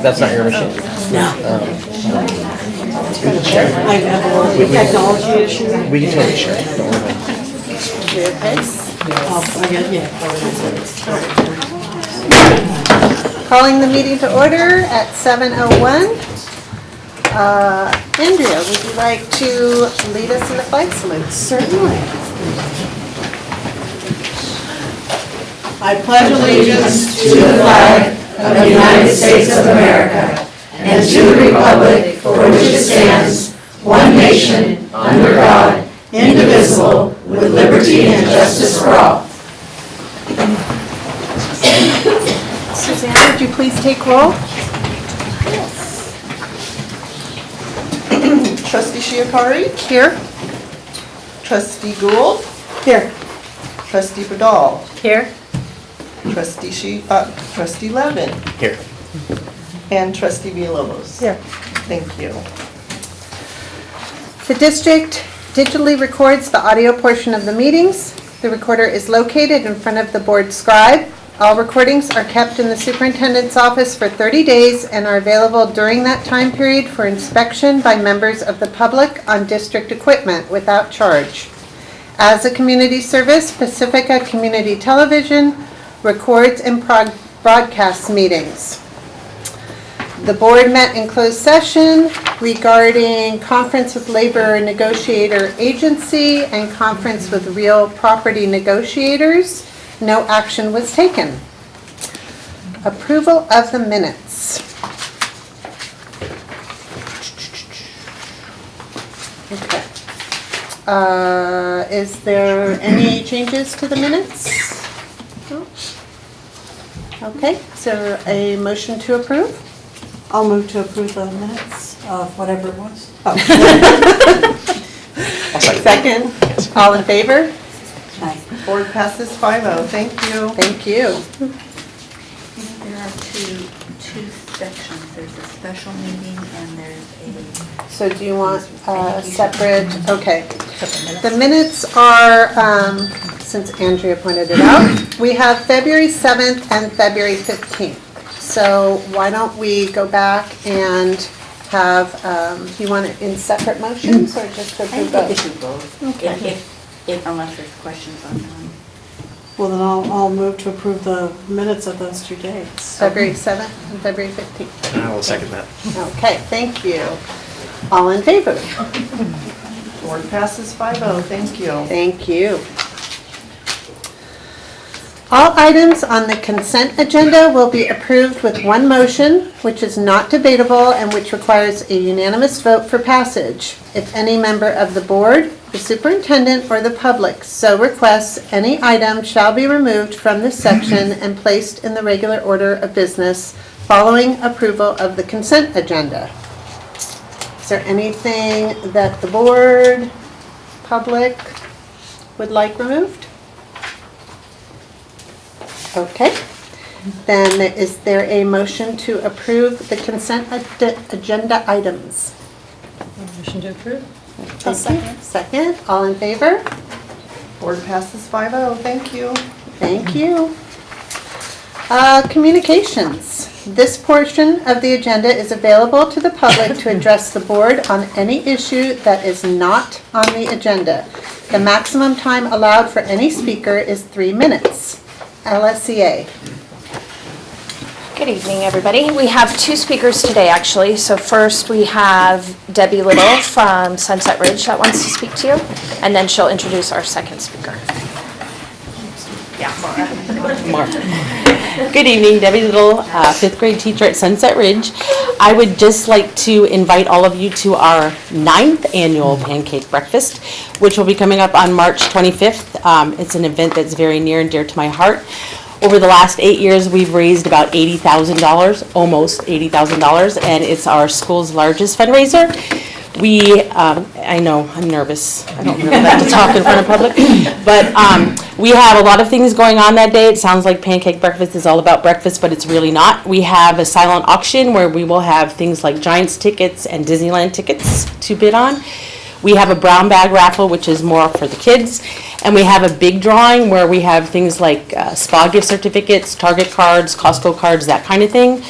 That's not your machine? No. I have a little technology issue. We can totally share. Don't worry about Yeah. Calling the meeting to order at 7:01. Andrea, would you like to lead us in the flag salute? Certainly. I pledge allegiance to the flag of the United States of America and to the republic for which it stands, one nation, under God, indivisible, with liberty and justice for all. Suzanne, would you please take roll? Trustee Shiakari? Here. Trustee Gould? Here. Trustee Badal? Here. Trustee Levin? Here. And Trustee Villalobos? Here. Thank you. The district digitally records the audio portion of the meetings. The recorder is located in front of the board scribe. All recordings are kept in the superintendent's office for 30 days and are available during that time period for inspection by members of the public on district equipment without charge. As a community service, Pacifica Community Television records and broadcasts meetings. The board met in closed session regarding conference with labor negotiator agency and conference with real property negotiators. No action was taken. Approval of the minutes. Okay. Is there any changes to the minutes? No? Okay, is there a motion to approve? I'll move to approve the minutes of whatever it was. Oh. I'll second. Second, all in favor? Aye. Board passes 5-0. Thank you. Thank you. There are two sections. There's a special meeting and there's So do you want separate, okay. The minutes are, since Andrea pointed it out, we have February 7th and February 15th. So why don't we go back and have, do you want it in separate motions or just to approve both? both. Okay. If unless there's questions on them. Well, then I'll move to approve the minutes of those 2 dates. February 7th and February 15th. I will second that. Okay, thank you. All in favor? Board passes 5-0. Thank you. Thank you. All items on the consent agenda will be approved with one motion, which is not debatable and which requires a unanimous vote for passage. If any member of the board, the superintendent, or the public so requests, any item shall be removed from this section and placed in the regular order of business following approval of the consent agenda. Is there anything that the board, public, would like removed? Okay. Then is there a motion to approve the consent agenda items? Motion to approve? Thank you. Second, all in favor? Board passes 5-0. Thank you. Thank you. Communications. This portion of the agenda is available to the public to address the board on any issue that is not on the agenda. The maximum time allowed for any speaker is 3 minutes. LSCA. Good evening, everybody. We have 2 speakers today, actually. So first we have Debbie Little from Sunset Ridge that wants to speak to you, and then she'll introduce our second speaker. Yeah, Mark. Good evening, Debbie Little, 5th grade teacher at Sunset Ridge. I would just like to invite all of you to our 9th annual pancake breakfast, which will be coming up on March 25th. It's an event that's very near and dear to my heart. Over the last 8 years, we've raised about $80,000, almost $80,000, and it's our school's largest fundraiser. I know, I'm nervous. I don't really like to talk in front of public, but we have a lot of things going on that day. It sounds like pancake breakfast is all about breakfast, but it's really not. We have a silent auction where we will have things like Giants tickets and Disneyland tickets to bid on. We have a brown bag raffle, which is more for the kids. And we have a big drawing where we have things like spa gift certificates, Target cards, Costco cards, that kind of thing.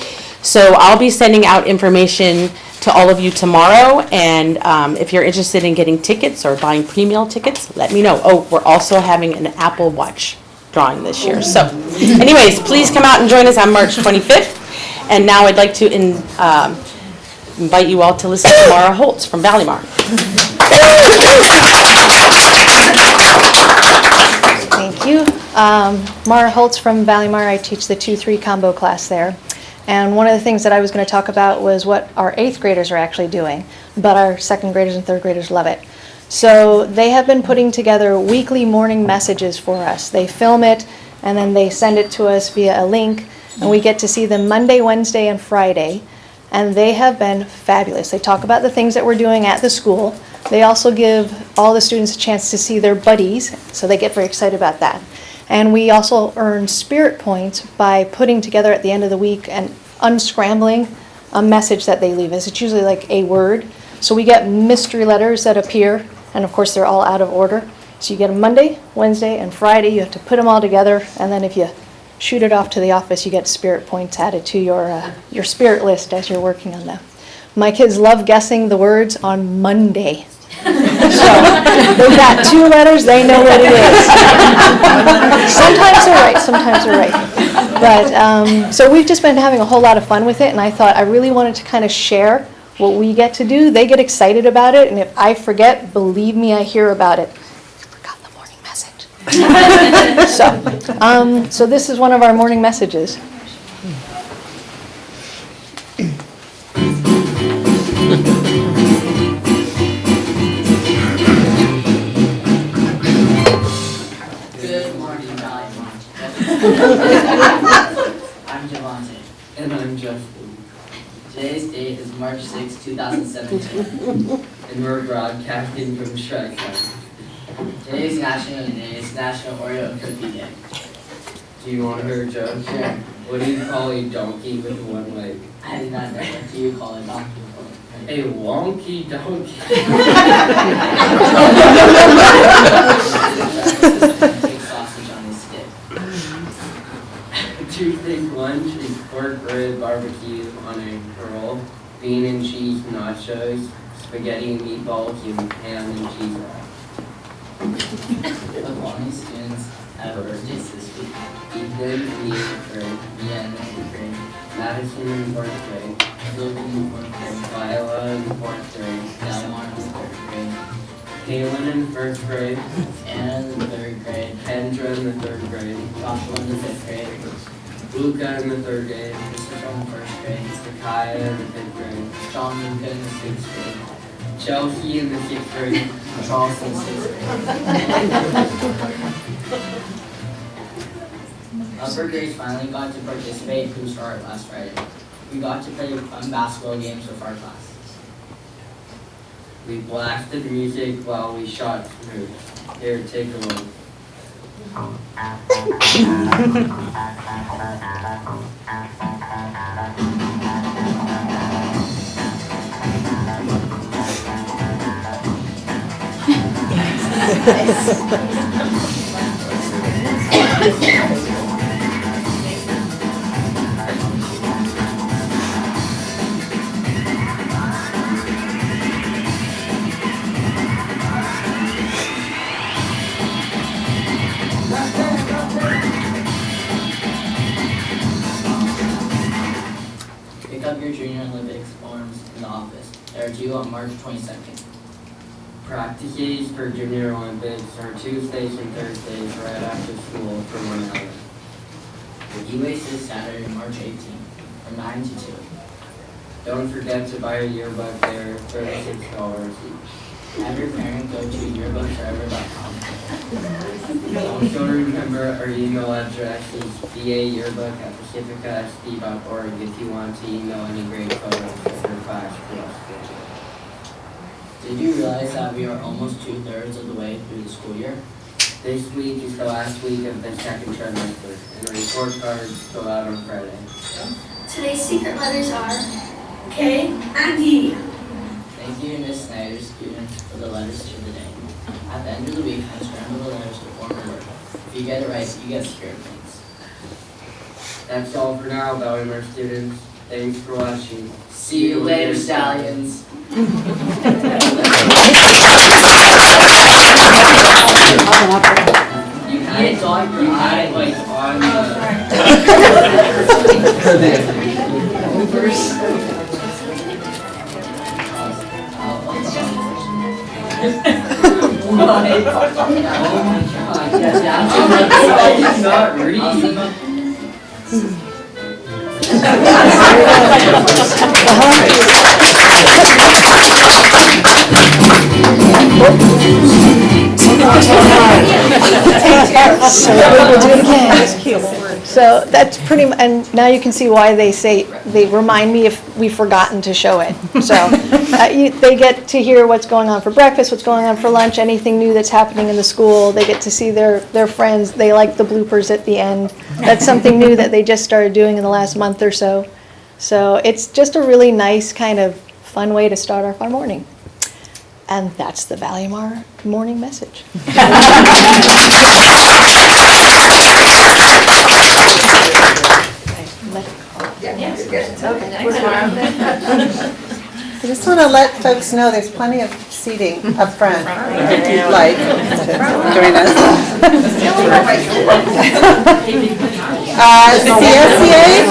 So I'll be sending out information to all of you tomorrow, and if you're interested in getting tickets or buying pre-meal tickets, let me know. Oh, we're also having an Apple Watch drawing this year. So anyways, please come out and join us on March 25th. And now I'd like to invite you all to listen to Mara Holtz from Valleymar. Thank you. Mara Holtz from Valleymar. I teach the 2-3 combo class there. And one of the things that I was going to talk about was what our 8th graders are actually doing, but our 2nd graders and 3rd graders love it. So they have been putting together weekly morning messages for us. They film it and then they send it to us via a link, and we get to see them Monday, Wednesday, and Friday. And they have been fabulous. They talk about the things that we're doing at the school. They also give all the students a chance to see their buddies, so they get very excited about that. And we also earn spirit points by putting together at the end of the week and unscrambling a message that they leave us. It's usually like a word. So we get mystery letters that appear, and of course they're all out of order. So you get them Monday, Wednesday, and Friday. You have to put them all together, and then if you shoot it off to the office, you get spirit points added to your spirit list as you're working on them. My kids love guessing the words on Monday. So they've got 2 letters, they know what it is. Sometimes they're right, sometimes they're right. But so we've just been having a whole lot of fun with it, and I thought I really wanted to kind of share what we get to do. They get excited about it, and if I forget, believe me, I hear about it. I forgot the morning message. So this is one of our morning messages. Good morning, Valleymar. I'm Javante. And I'm Justin. Today's date is March 6, 2017. And we're broadcasting from Shrek Land. Today's National Day is National Oreo Cookie Day. Do you want to hear a joke? Sure. What do you call a donkey with one leg? I do not know. What do you call a donkey? A wonky donkey. Take sausage on a stick. Tuesday's lunch is pork rib barbecue on a roll, bean and cheese nachos, spaghetti and meatballs, and ham and cheese wrap. How many students have birthdays this week? Ethan in the 8th grade, Mia in the 8th grade. Madison in 4th grade, Logan in the 4th grade. Viola in 4th grade, Delmar in the 3rd grade. Kaylin in 1st grade, Anna in the 3rd grade. Kendra in the 3rd grade, Joshua in the 5th grade. Luca in the 3rd grade, Christopher in the 1st grade. Kaya in the 5th grade, John Luca in the 6th grade. Chelsea in the 6th grade, Charles in the 6th grade. Upper grades finally got to participate in Who's Art last Friday. We got to play fun basketball games with our class. we blasted music while we shot food. Here, take a look. Pick up your Junior Olympics forms in the office. They are due on March 22nd. Practices for Junior Olympics are Tuesdays and Thursdays right after school for 1 hour. The D-Race is Saturday, March 18th, from 9 to 2. Don't forget to buy a yearbook there, $36 each. Have your parent go to yearbookforever.com. Also remember our email address is vayearbook@pacificasd.org if you want to email any grade photos for your class to us. Did you realize that we are almost 2/3 of the way through the school year? This week is the last week of the second trimester, and the report cards go out on Friday. Today's secret letters are K and E. Thank you, Ms. Snyder, students, for the letters to the day. At the end of the week, unscramble the letters to form a word. If you get it right, you get spirit points. That's all for now, Valleymar students. Thanks for watching. See you later, stallions. You had it like on Oh my god, that's not reading. So we'll do it again. So that's pretty, and now you can see why they remind me if we've forgotten to show it. So they get to hear what's going on for breakfast, what's going on for lunch, anything new that's happening in the school. They get to see their friends. They like the bloopers at the end. That's something new that they just started doing in the last month or so. So it's just a really nice kind of fun way to start off our morning. And that's the Valumar morning message. I just want to let folks know there's plenty of seating up front if you'd like to join us. CSEA?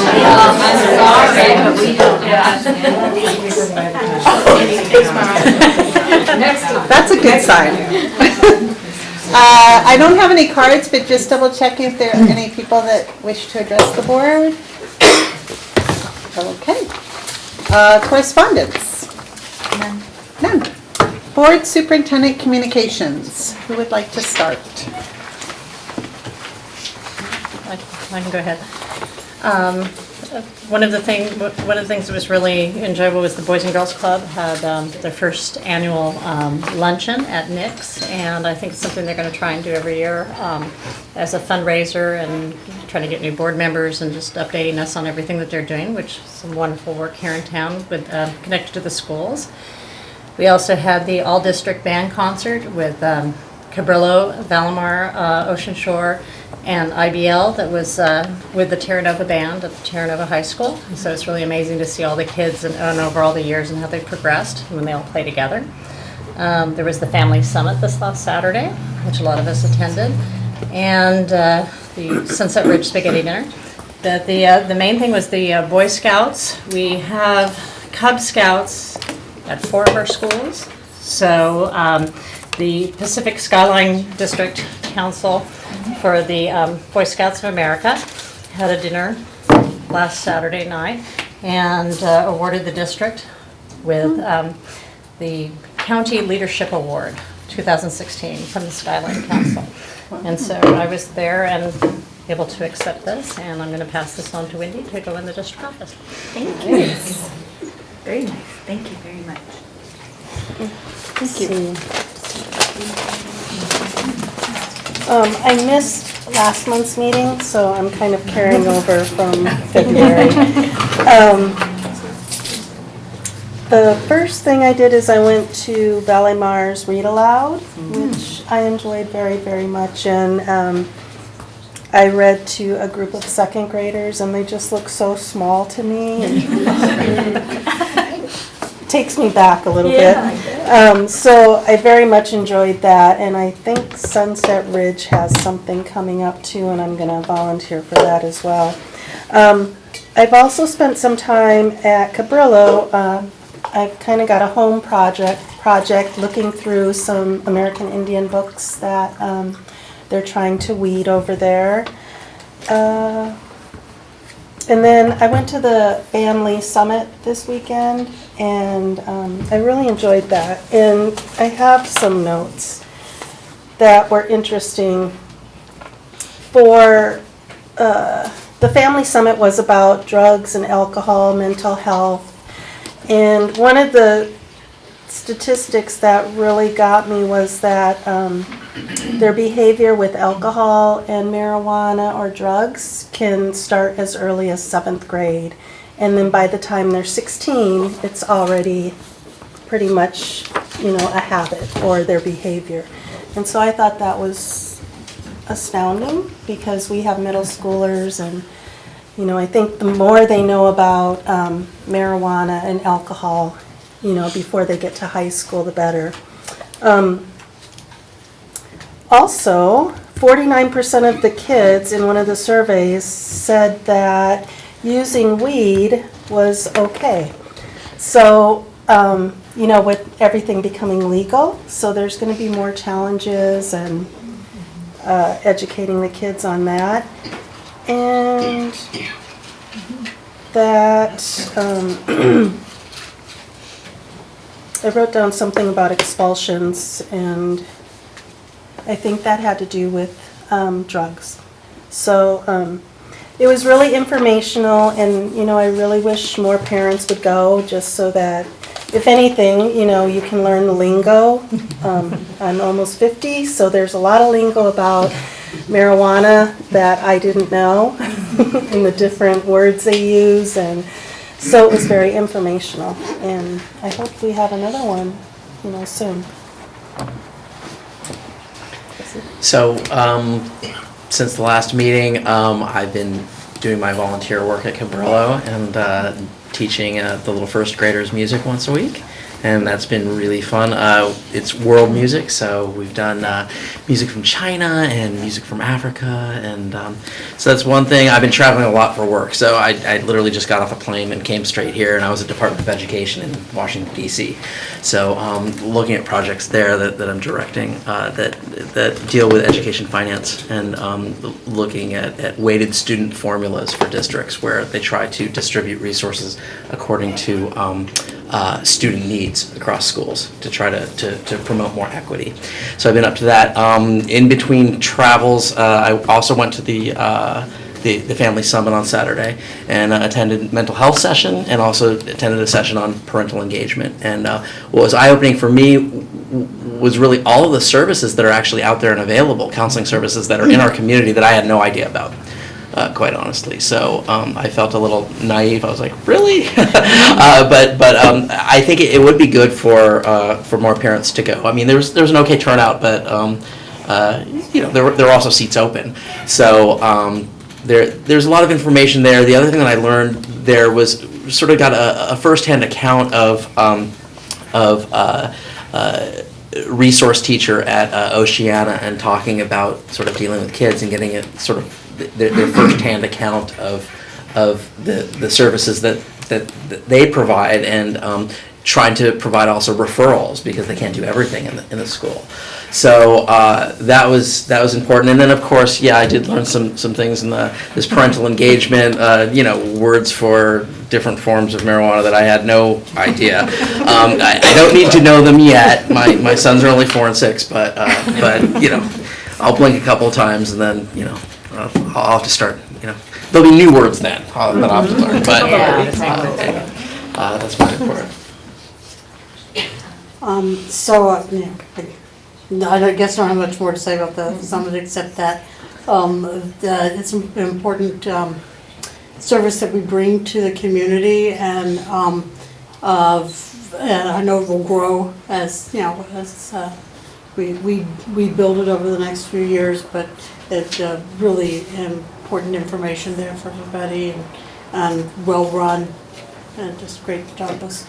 That's a good sign. I don't have any cards, but just double checking if there are any people that wish to address the board. Okay. Correspondence? None. Board Superintendent Communications. Who would like to start? I can go ahead. One of the things that was really enjoyable was the Boys and Girls Club had their first annual luncheon at Nick's, and I think it's something they're going to try and do every year as a fundraiser and trying to get new board members and just updating us on everything that they're doing, which is some wonderful work here in town with connected to the schools. We also had the all-district band concert with Cabrillo, Valumar, Ocean Shore, and IBL that was with the Terranova band at the Terranova High School. So it's really amazing to see all the kids and over all the years and how they progressed when they all play together. There was the Family Summit this last Saturday, which a lot of us attended, and the Sunset Ridge Spaghetti Dinner. The main thing was the Boy Scouts. We have Cub Scouts at 4 of our schools. So the Pacific Skyline District Council for the Boy Scouts of America had a dinner last Saturday night and awarded the district with the County Leadership Award 2016 from the Skyline Council. And so I was there and able to accept this, and I'm going to pass this on to Wendy to go in the district office. Thank you. Very nice. Thank you very much. Thank you. I missed last month's meeting, so I'm kind of carrying over from February. The first thing I did is I went to Valumar's Read Aloud, which I enjoyed very, very much, and I read to a group of second graders, and they just look so small to me. Takes me back a little bit. So I very much enjoyed that, and I think Sunset Ridge has something coming up too, and I'm going to volunteer for that as well. I've also spent some time at Cabrillo. I've kind of got a home project looking through some American Indian books that they're trying to weed over there. And then I went to the family summit this weekend, and I really enjoyed that. And I have some notes that were interesting. For the family summit was about drugs and alcohol, mental health. And one of the statistics that really got me was that their behavior with alcohol and marijuana or drugs can start as early as 7th grade. And then by the time they're 16, it's already pretty much, a habit or their behavior. And so I thought that was astounding, because we have middle schoolers and I think the more they know about marijuana and alcohol, before they get to high school, the better. Also, 49% of the kids in one of the surveys said that using weed was okay. So, with everything becoming legal, so there's going to be more challenges and educating the kids on that. And that, I wrote down something about expulsions, and I think that had to do with drugs. So it was really informational, and I really wish more parents would go, just so that, if anything, you can learn the lingo. I'm almost 50, so there's a lot of lingo about marijuana that I didn't know, and the different words they use, and so it was very informational, and I hope we have another one, soon. So, since the last meeting, I've been doing my volunteer work at Cabrillo and teaching the little first graders music once a week. And that's been really fun. It's world music, so we've done music from China and music from Africa, and so that's one thing. I've been traveling a lot for work, so I literally just got off a plane and came straight here, and I was at Department of Education in Washington, D.C. So looking at projects there that I'm directing that deal with education finance, and looking at weighted student formulas for districts where they try to distribute resources according to student needs across schools to try to promote more equity. So I've been up to that. In between travels, I also went to the Family Summit on Saturday and attended mental health session, and also attended a session on parental engagement. And what was eye-opening for me was really all of the services that are actually out there and available, counseling services that are in our community that I had no idea about. Quite honestly, so I felt a little naive. I was like, really? but I think it would be good for more parents to go. I mean, there's an okay turnout, but there were also seats open. So there's a lot of information there. The other thing that I learned there was sort of got a firsthand account of resource teacher at Oceana, and talking about sort of dealing with kids and getting it sort of their first-hand account of the services that they provide, and trying to provide also referrals, because they can't do everything in the school. So that was important. And then of course, I did learn some things in this parental engagement, words for different forms of marijuana that I had no idea. I don't need to know them yet. My sons are only 4 and 6, but I'll blink a couple of times, and then I'll have to start, there'll be new words then that I'll have to learn, but that's my report. I guess I don't have much more to say about the summit, except that it's an important service that we bring to the community, and I know it will grow as we build it over the next few years, but it's really important information there for everybody, and well run, and just great job was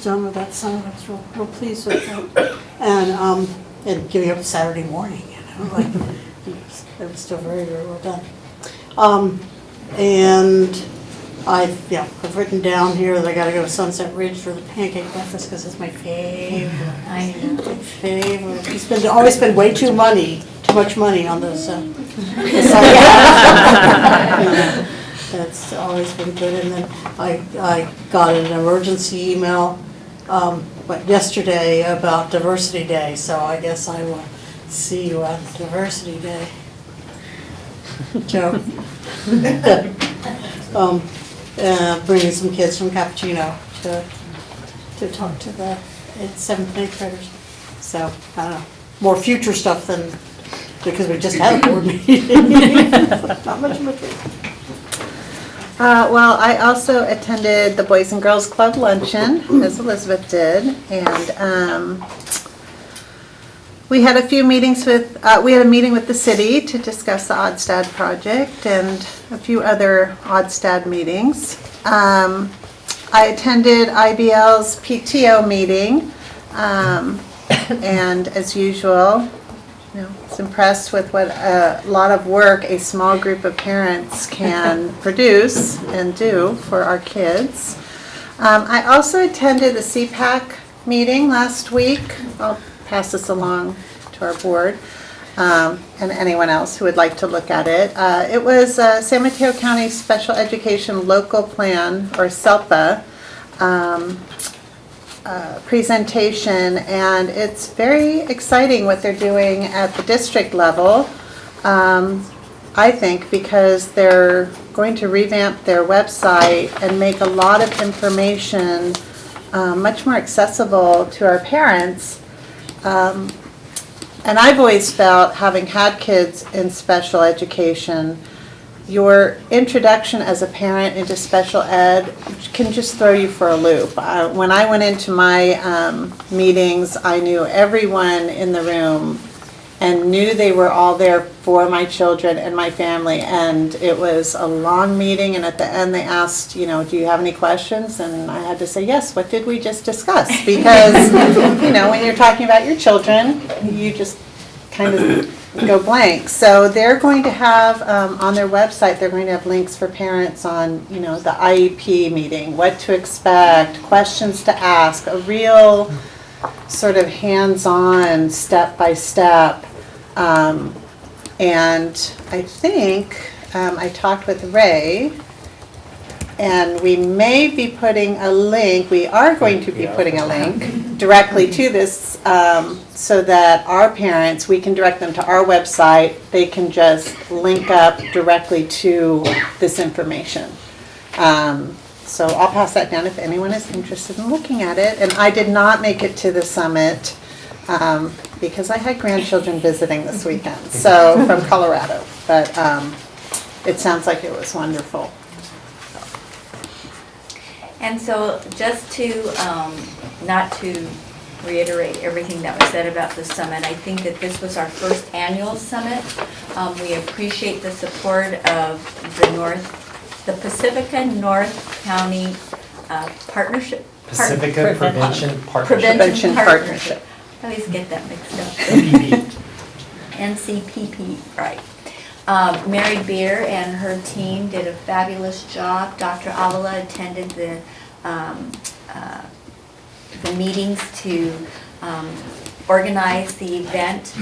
done with that summit. I was real pleased with it, and giving up Saturday morning, it was still very, very well done. And I've written down here that I got to go to Sunset Ridge for the pancake breakfast, because it's my favorite. I know, my favorite. Always spend way too much money on those. That's always been good. And then I got an emergency email yesterday about Diversity Day, so I guess I will see you on Diversity Day. Joe. Bringing some kids from Cappuccino to talk to the 7th and 8th graders. So, I don't know, more future stuff than, because we just had a board meeting. Not much more. Well, I also attended the Boys and Girls Club luncheon, as Elizabeth did, and We had a few meetings with, we had a meeting with the city to discuss the Odstad project and a few other Odstad meetings. I attended IBL's PTO meeting, and as usual, was impressed with what a lot of work a small group of parents can produce and do for our kids. I also attended the CPAC meeting last week. I'll pass this along to our board and anyone else who would like to look at it. It was San Mateo County Special Education Local Plan, or SELPA, presentation, and it's very exciting what they're doing at the district level, I think, because they're going to revamp their website and make a lot of information much more accessible to our parents. And I've always felt, having had kids in special education, your introduction as a parent into special ed can just throw you for a loop. When I went into my meetings, I knew everyone in the room and knew they were all there for my children and my family. And it was a long meeting, and at the end they asked, do you have any questions? And I had to say, yes, what did we just discuss? Because, when you're talking about your children, you just kind of go blank. So they're going to have, on their website, they're going to have links for parents on, the IEP meeting, what to expect, questions to ask, a real sort of hands-on, step-by-step. And I think I talked with Ray, and we may be putting a link, we are going to be putting a link directly to this, so that our parents, we can direct them to our website, they can just link up directly to this information. So I'll pass that down if anyone is interested in looking at it. And I did not make it to the summit because I had grandchildren visiting this weekend, so from Colorado. But it sounds like it was wonderful. And so just to, not to reiterate everything that was said about the summit, I think that this was our first annual summit. We appreciate the support of the Pacifica North County Partnership. Pacifica Prevention Partnership. Prevention Partnership. I always get that mixed up. NCPP, right. Mary Beer and her team did a fabulous job. Dr. Avila attended the meetings to organize the event.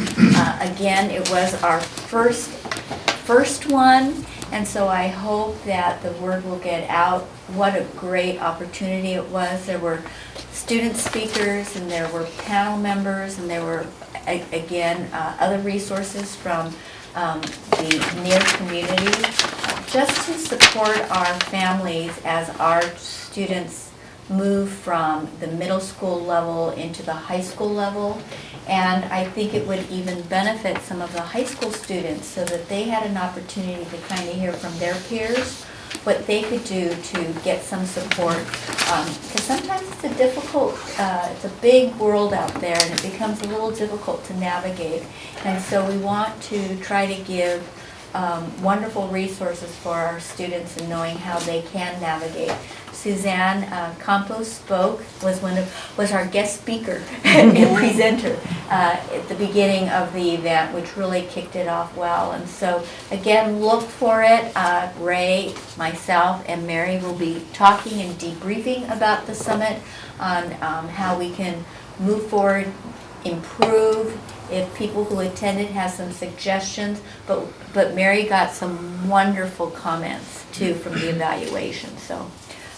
Again, it was our first one, and so I hope that the word will get out. What a great opportunity it was. There were student speakers, and there were panel members, and there were, again, other resources from the near community, just to support our families as our students move from the middle school level into the high school level. And I think it would even benefit some of the high school students so that they had an opportunity to kind of hear from their peers what they could do to get some support. Because sometimes it's a difficult, it's a big world out there, and it becomes a little difficult to navigate. And so we want to try to give wonderful resources for our students in knowing how they can navigate. Suzanne Campos spoke, was our guest speaker and presenter at the beginning of the event, which really kicked it off well. And so again, look for it. Ray, myself, and Mary will be talking and debriefing about the summit on how we can move forward, improve. If people who attended have some suggestions, but Mary got some wonderful comments too from the evaluation. So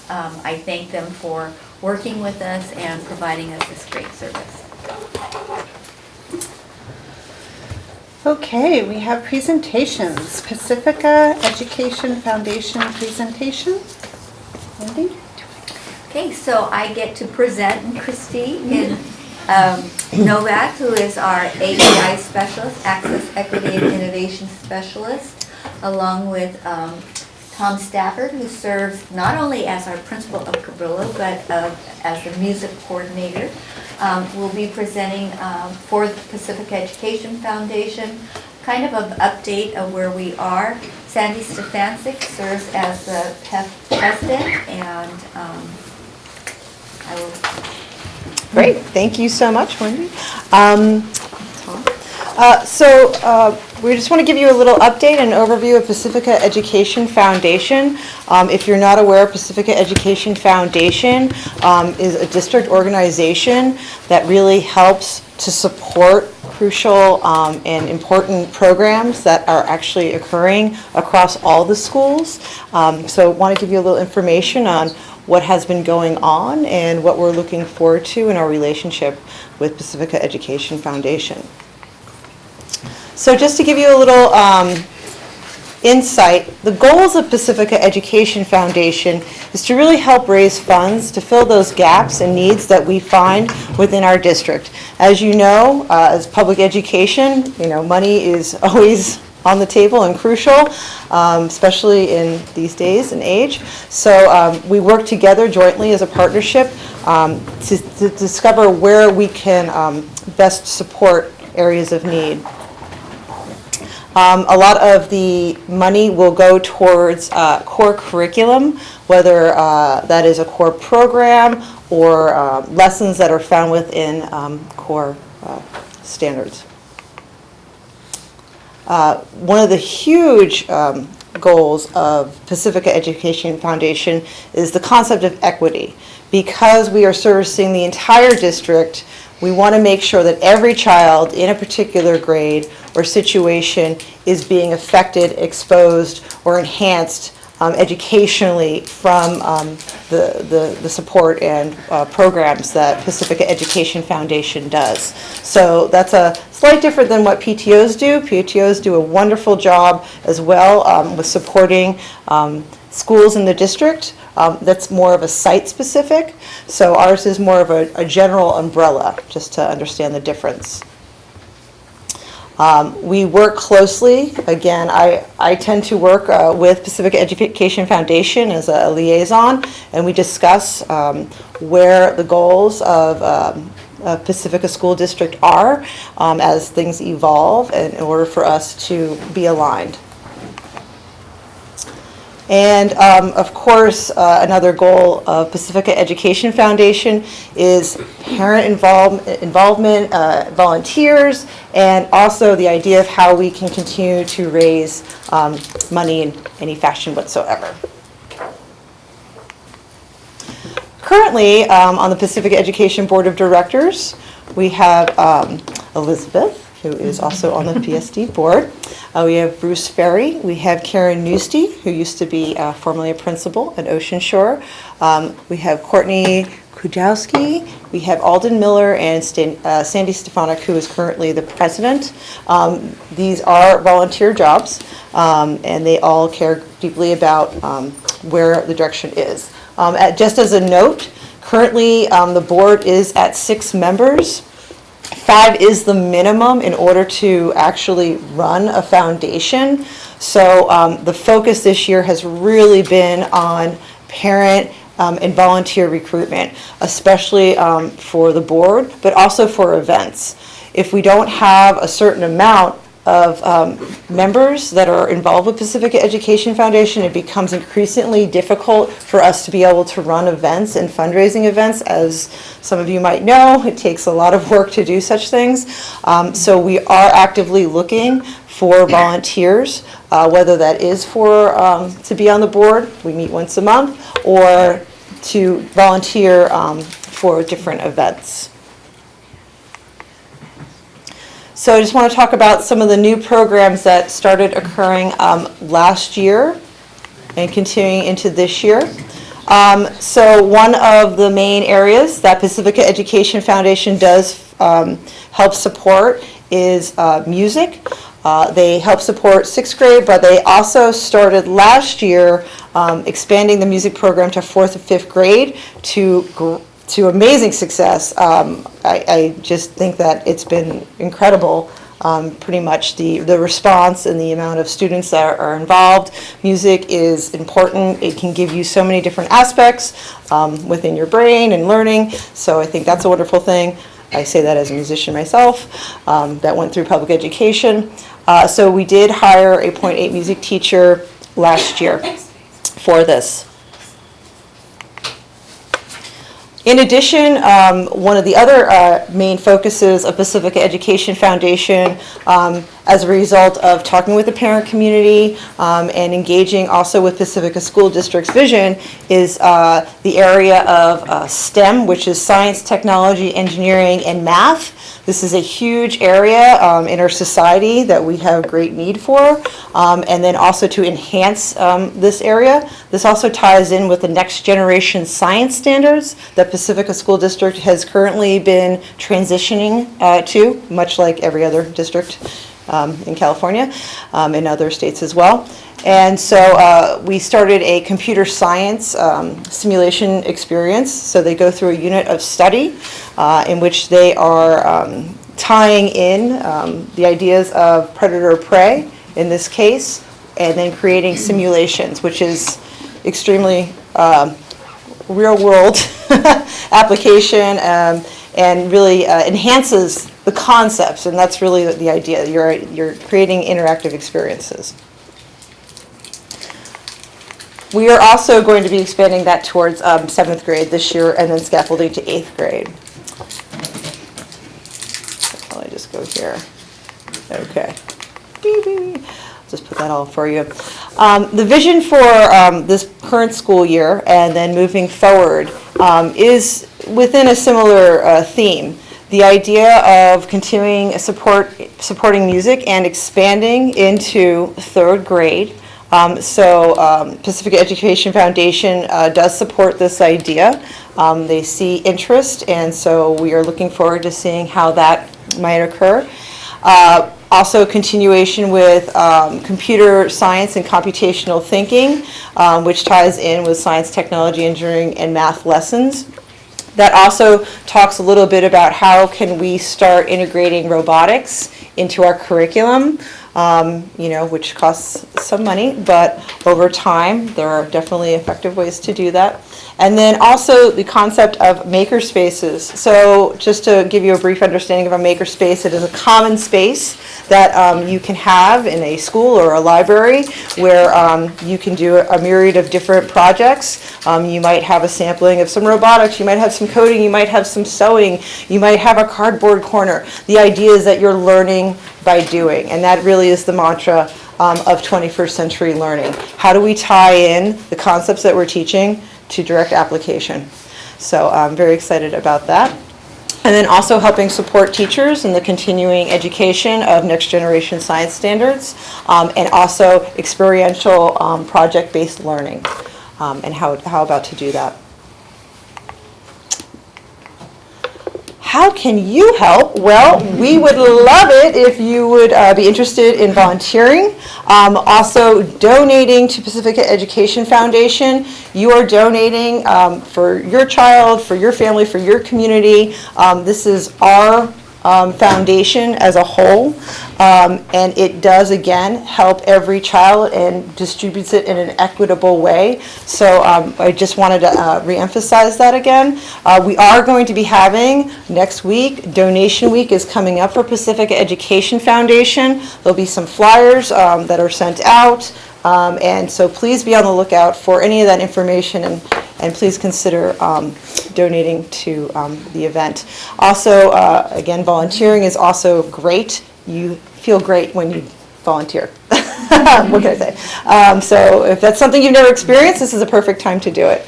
I thank them for working with us and providing us this great service. Okay, we have presentations. Pacifica Education Foundation presentation. Wendy? Okay, so I get to present Christy in Novak, who is our AEI specialist, Access, Equity, and Innovation Specialist, along with Tom Stafford, who serves not only as our principal of Cabrillo, but as the music coordinator, will be presenting for the Pacifica Education Foundation, kind of an update of where we are. Sandy Stefancic serves as the president, and I will. Great, thank you so much, Wendy. We just want to give you a little update and overview of Pacifica Education Foundation. If you're not aware, Pacifica Education Foundation is a district organization that really helps to support crucial and important programs that are actually occurring across all the schools. So I want to give you a little information on what has been going on and what we're looking forward to in our relationship with Pacifica Education Foundation. So just to give you a little insight, the goals of Pacifica Education Foundation is to really help raise funds to fill those gaps and needs that we find within our district. As you know, as public education, money is always on the table and crucial, especially in these days and age. So we work together jointly as a partnership to discover where we can best support areas of need. A lot of the money will go towards core curriculum, whether that is a core program or lessons that are found within core standards. One of the huge goals of Pacifica Education Foundation is the concept of equity. Because we are servicing the entire district, we want to make sure that every child in a particular grade or situation is being affected, exposed, or enhanced educationally from the support and programs that Pacifica Education Foundation does. So that's a slight different than what PTOs do. PTOs do a wonderful job as well with supporting schools in the district. That's more of a site-specific. So ours is more of a general umbrella, just to understand the difference. We work closely. Again, I tend to work with Pacifica Education Foundation as a liaison, and we discuss where the goals of Pacifica School District are as things evolve in order for us to be aligned. And of course, another goal of Pacifica Education Foundation is parent involvement, volunteers, and also the idea of how we can continue to raise money in any fashion whatsoever. Currently, on the Pacifica Education Board of Directors, we have Elizabeth, who is also on the PSD board. We have Bruce Ferry. We have Karen Newsty, who used to be formerly a principal at Ocean Shore. We have Courtney Kujowski. We have Alden Miller and Sandy Stefancic, who is currently the president. These are volunteer jobs, and they all care deeply about where the direction is. Just as a note, currently the board is at 6 members. 5 is the minimum in order to actually run a foundation. So the focus this year has really been on parent and volunteer recruitment, especially for the board, but also for events. If we don't have a certain amount of members that are involved with Pacifica Education Foundation, it becomes increasingly difficult for us to be able to run events and fundraising events. As some of you might know, it takes a lot of work to do such things. So we are actively looking for volunteers, whether that is for to be on the board, we meet once a month, or to volunteer for different events. So I just want to talk about some of the new programs that started occurring last year and continuing into this year. So one of the main areas that Pacifica Education Foundation does help support is music. They help support 6th grade, but they also started last year expanding the music program to 4th and 5th grade to amazing success. I just think that it's been incredible pretty much the response and the amount of students that are involved. Music is important. It can give you so many different aspects within your brain and learning, so I think that's a wonderful thing. I say that as a musician myself that went through public education. So we did hire a .8 music teacher last year for this. In addition, one of the other main focuses of Pacifica Education Foundation, as a result of talking with the parent community and engaging also with Pacifica School District's vision, is the area of STEM, which is science, technology, engineering, and math. This is a huge area in our society that we have great need for, and then also to enhance this area. This also ties in with the next generation science standards that Pacifica School District has currently been transitioning to, much like every other district in California, and other states as well. And so we started a computer science simulation experience. So they go through a unit of study in which they are tying in the ideas of predator-prey in this case, and then creating simulations, which is extremely real-world application and really enhances the concepts, and that's really the idea. You're creating interactive experiences. We are also going to be expanding that towards 7th grade this year, and then scaffolding to 8th grade. Let me just go here. Okay. Just put that all for you. The vision for this current school year and then moving forward is within a similar theme. The idea of continuing supporting music and expanding into 3rd grade. Pacifica Education Foundation does support this idea. They see interest, and so we are looking forward to seeing how that might occur. Also, continuation with computer science and computational thinking, which ties in with science, technology, engineering, and math lessons. That also talks a little bit about how can we start integrating robotics into our curriculum, which costs some money, but over time, there are definitely effective ways to do that. And then also the concept of maker spaces. So just to give you a brief understanding of a maker space, it is a common space that you can have in a school or a library where you can do a myriad of different projects. You might have a sampling of some robotics, you might have some coding, you might have some sewing, you might have a cardboard corner. The idea is that you're learning by doing, and that really is the mantra of 21st century learning. How do we tie in the concepts that we're teaching to direct application? So I'm very excited about that. And then also helping support teachers in the continuing education of next generation science standards, and also experiential project-based learning, and how about to do that. How can you help? Well, we would love it if you would be interested in volunteering. Also donating to Pacifica Education Foundation. You are donating for your child, for your family, for your community. This is our foundation as a whole, and it does again help every child and distributes it in an equitable way. So I just wanted to re-emphasize that again. We are going to be having next week, donation week is coming up for Pacifica Education Foundation. There'll be some flyers that are sent out, and so please be on the lookout for any of that information, and please consider donating to the event. Also, again, volunteering is also great. You feel great when you volunteer. What can I say? So if that's something you've never experienced, this is a perfect time to do it.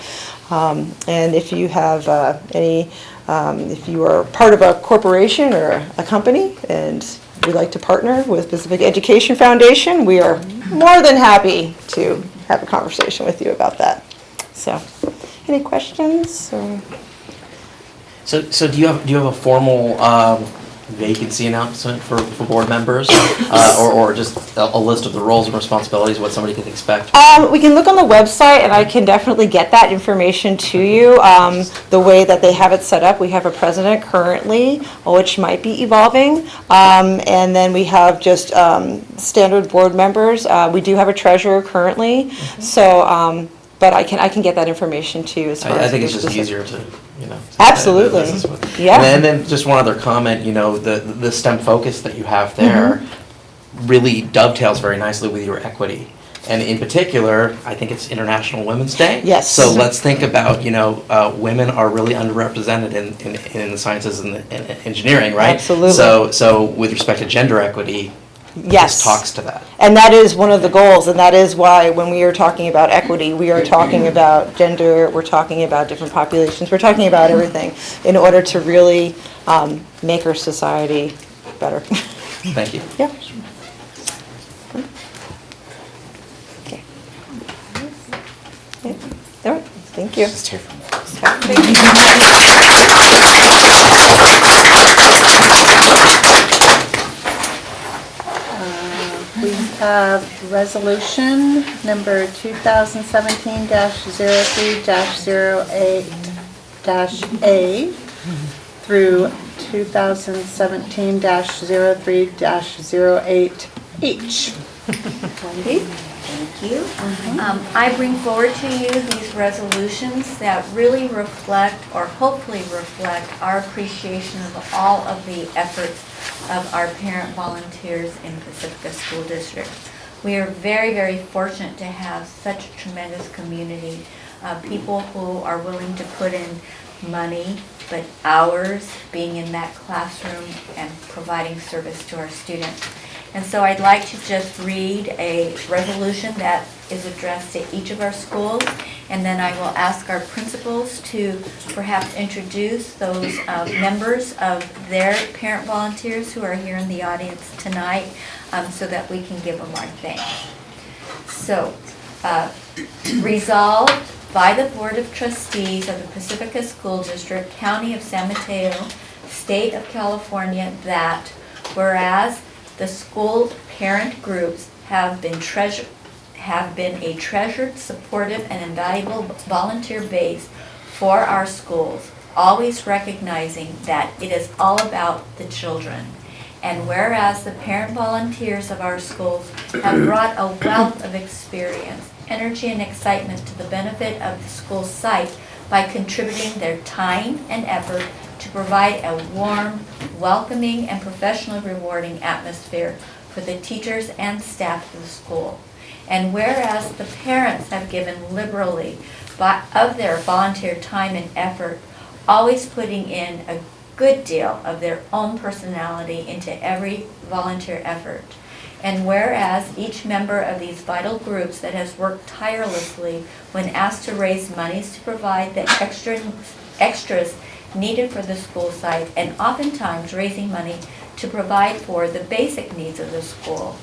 And if you have if you are part of a corporation or a company and would like to partner with Pacific Education Foundation, we are more than happy to have a conversation with you about that. So, any questions? Or? So do you have a formal vacancy announcement for board members, or just a list of the roles and responsibilities, what somebody can expect? We can look on the website, and I can definitely get that information to you. The way that they have it set up, we have a president currently, which might be evolving, and then we have just standard board members. We do have a treasurer currently, so, but I can get that information to you as far as. I think it's the just specific- easier to, you know. Absolutely. business with. Yeah. And then just one other comment, you know, the STEM focus that you have there really dovetails very nicely with your equity. And in particular, I think it's International Women's Day. Yes. So let's think about, you know, women are really underrepresented in the sciences and engineering, right? Absolutely. So with respect to gender equity, Yes. this talks to that. And that is one of the goals, and that is why when we are talking about equity, we are talking about gender, we're talking about different populations, we're talking about everything in order to really make our society better. Thank you. Yeah. Okay. Yeah. All right, thank you. Just hear from We have resolution number 2017-03-08-A through 2017-03-08H. Thank you. I bring forward to you these resolutions that really reflect, or hopefully reflect, our appreciation of all of the efforts of our parent volunteers in Pacifica School District. We are very, very fortunate to have such a tremendous community, people who are willing to put in money, but hours being in that classroom and providing service to our students. And so I'd like to just read a resolution that is addressed to each of our schools, and then I will ask our principals to perhaps introduce those members of their parent volunteers who are here in the audience tonight, so that we can give them our thanks. So, resolved by the Board of Trustees of the Pacifica School District, County of San Mateo, State of California, that whereas the school parent groups have been a treasured, supportive, and invaluable volunteer base for our schools, always recognizing that it is all about the children. And whereas the parent volunteers of our schools have brought a wealth of experience, energy, and excitement to the benefit of the school site by contributing their time and effort to provide a warm, welcoming, and professionally rewarding atmosphere for the teachers and staff of the school. And whereas the parents have given liberally of their volunteer time and effort, always putting in a good deal of their own personality into every volunteer effort. And whereas each member of these vital groups that has worked tirelessly when asked to raise monies to provide the extras needed for the school site, and oftentimes raising money to provide for the basic needs of the school.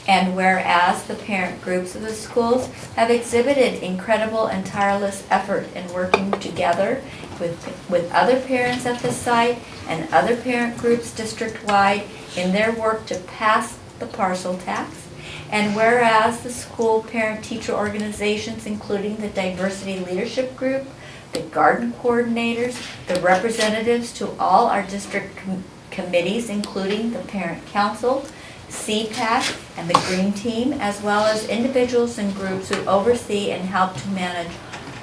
And whereas the parent groups of the schools have exhibited incredible and tireless effort in working together with other parents at the site and other parent groups district-wide in their work to pass the parcel tax. And whereas the school parent-teacher organizations, including the Diversity Leadership Group, the garden coordinators, the representatives to all our district committees, including the Parent Council, CPAC, and the Green Team, as well as individuals and groups who oversee and help to manage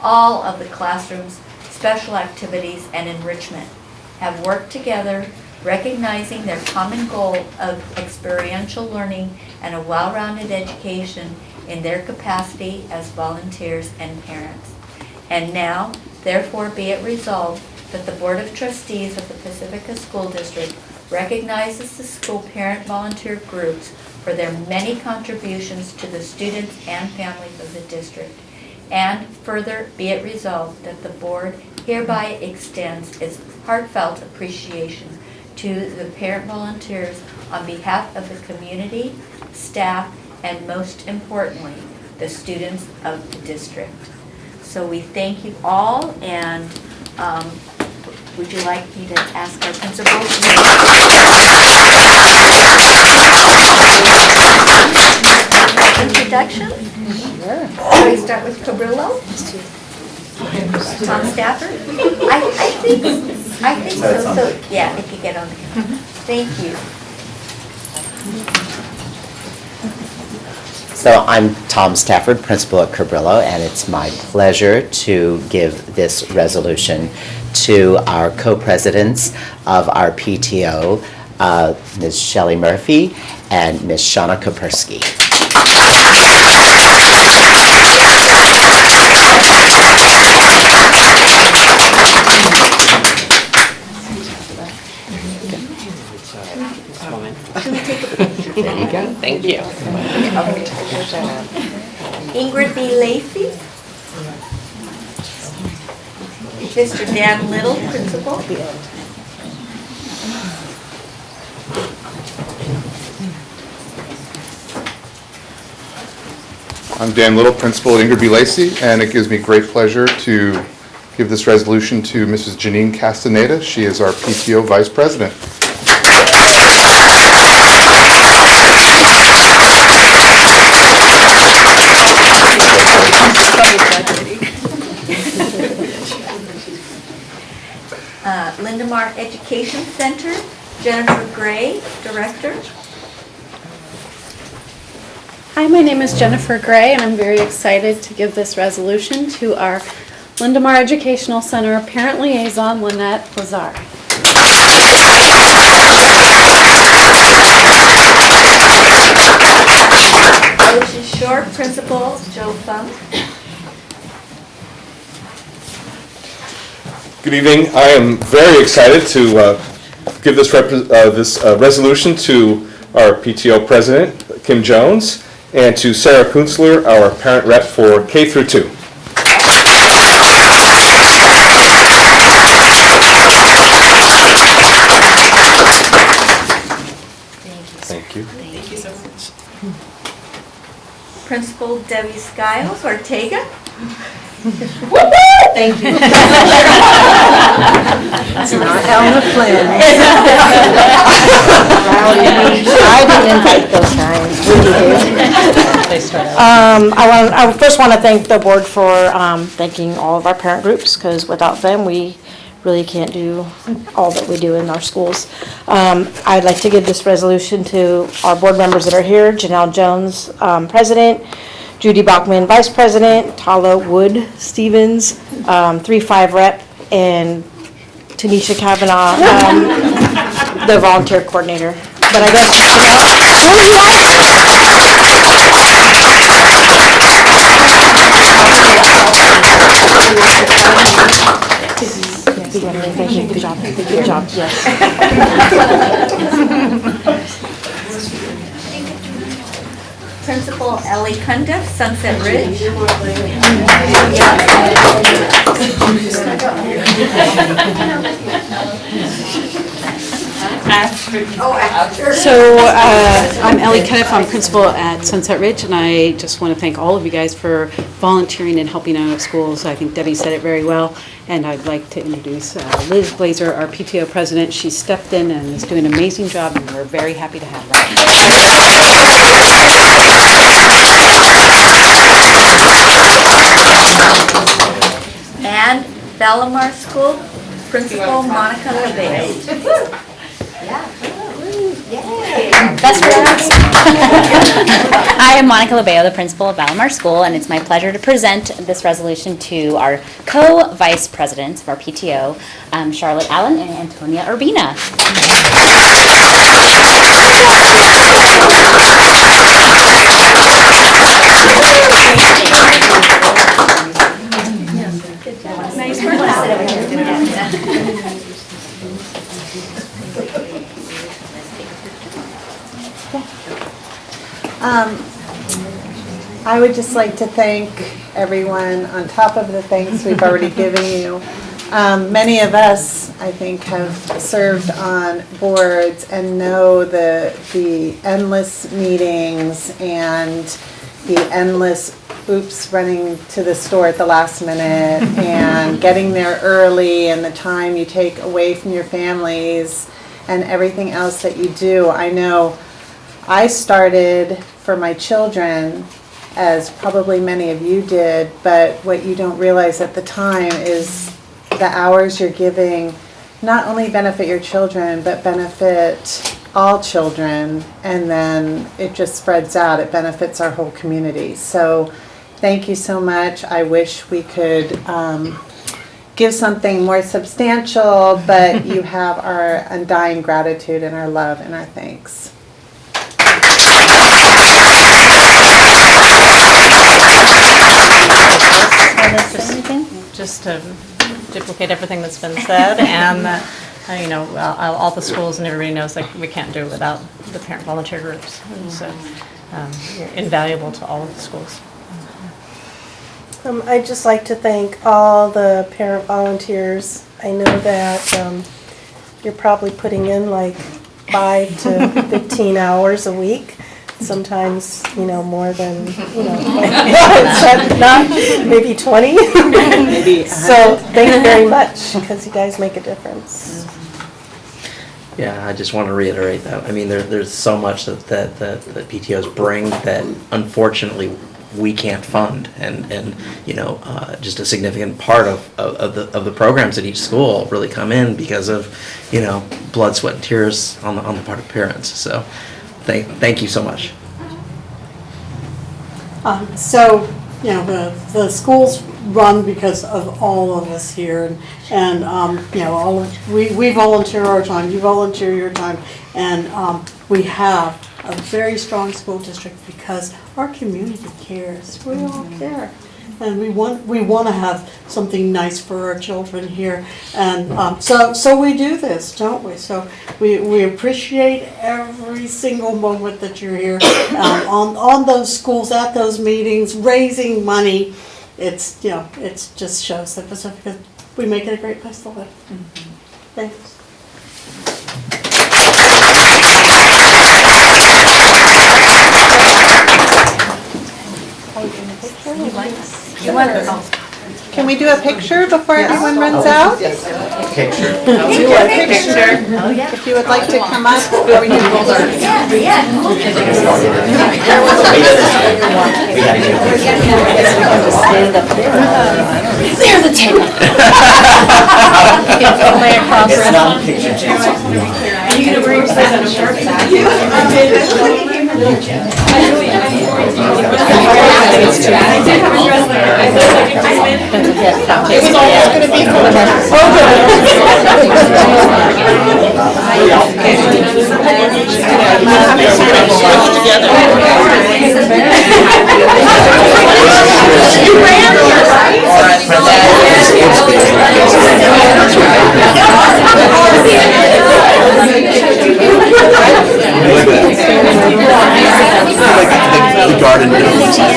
all of the classroom's special activities and enrichment, have worked together, recognizing their common goal of experiential learning and a well-rounded education in their capacity as volunteers and parents. And now, therefore, be it resolved that the Board of Trustees of the Pacifica School District recognizes the school parent volunteer groups for their many contributions to the students and families of the district. And further, be it resolved that the board hereby extends its heartfelt appreciation to the parent volunteers on behalf of the community, staff, and most importantly, the students of the district. So we thank you all, and would you like me to ask our principal? Introduction? Sure. Shall we start with Cabrillo? Tom Stafford? I think so. So, yeah, if you get on the camera. Thank you. So I'm Tom Stafford, principal at Cabrillo, and it's my pleasure to give this resolution to our co-presidents of our PTO, Ms. Shelley Murphy and Ms. Shauna Kopersky. There you go. Thank you. Ingrid B. Lacey. Mr. Dan Little, principal. I'm Dan Little, principal at Ingrid B. Lacey, and it gives me great pleasure to give this resolution to Mrs. Janine Castaneda. She is our PTO vice president. Lindemar Education Center, Jennifer Gray, director. Hi, my name is Jennifer Gray, and I'm very excited to give this resolution to our Lindemar Educational Center Parent Liaison, Lynette Lazar. Ocean Shore Principal, Joe Funk. Good evening. I am very excited to give this resolution to our PTO president, Kim Jones, and to Sarah Kunzler, our parent rep for K through 2. Thank you. Thank you so much. Principal Debbie Skiles, Ortega. Thank you. It's not Elma Flynn. I didn't invite those guys. I first want to thank the board for thanking all of our parent groups, because without them, we really can't do all that we do in our schools. I'd like to give this resolution to our board members that are here: Janelle Jones, president; Judy Bachman, vice president; Tala Wood Stevens, 3-5 rep; and Tanisha Kavanaugh, the volunteer coordinator. But I guess, good job. Good job. Yes. Principal Ellie Cundiff, Sunset Ridge. So I'm Ellie Cundiff, I'm principal at Sunset Ridge, and I just want to thank all of you guys for volunteering and helping out at schools. I think Debbie said it very well, and I'd like to introduce Liz Blazer, our PTO president. She stepped in and is doing an amazing job, and we're very happy to have her. And Valamar School Principal Monica LeBay. Best friends. I am Monica Labeo, the principal of Valamar School, and it's my pleasure to present this resolution to our co-vice presidents of our PTO, Charlotte Allen and Antonia Urbina. Nice work. I would just like to thank everyone on top of the thanks we've already given you. Many of us, I think, have served on boards and know the endless meetings and the endless oops, running to the store at the last minute and getting there early and the time you take away from your families and everything else that you do. I know I started for my children, as probably many of you did, but what you don't realize at the time is the hours you're giving not only benefit your children, but benefit all children, and then it just spreads out. It benefits our whole community. So thank you so much. I wish we could give something more substantial, but you have our undying gratitude and our love and our thanks. Just to duplicate everything that's been said, and you know, all the schools and everybody knows that we can't do it without the parent volunteer groups. And so you're invaluable to all of the schools. I'd just like to thank all the parent volunteers. I know that you're probably putting in like 5 to 15 hours a week. Sometimes, you know, more than, you know, not maybe 20. Maybe So thank you very much, because you guys make a difference. Yeah, I just want to reiterate that. I mean, there's so much that PTOs bring that unfortunately we can't fund, and you know, just a significant part of the programs at each school really come in because of, you know, blood, sweat, and tears on the part of parents. So thank you so much. So, you know, the schools run because of all of us here, and you know, we volunteer our time, you volunteer your time, and we have a very strong school district because our community cares. We all care, and we want to have something nice for our children here, and so we do this, don't we? So we appreciate every single moment that you're here on those schools, at those meetings, raising money. It's, you know, it just shows that Pacifica, we make it a great place to live. Thanks. Can we do a picture before everyone runs out? Picture. Do a picture. If you would like to come up. There's the table. It's not a picture. Are you gonna wear your size on a shirt? It was always going to be for The garden gnomes in the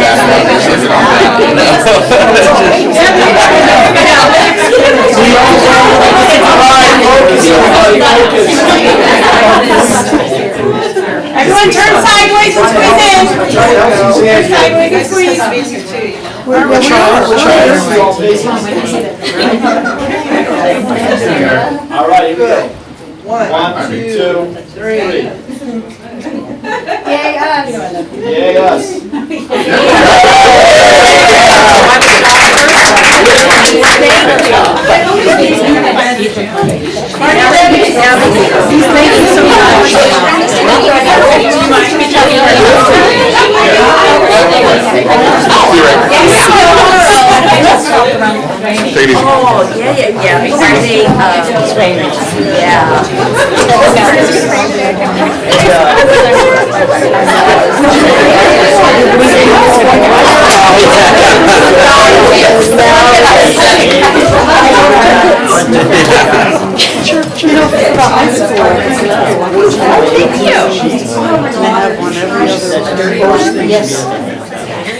Everyone turn sideways and squeeze in. Turn sideways and squeeze. We're trying. All right, here we go. 1, 2, 3. Yay us. Yay us. Thank you so much. Oh, yeah. Are they,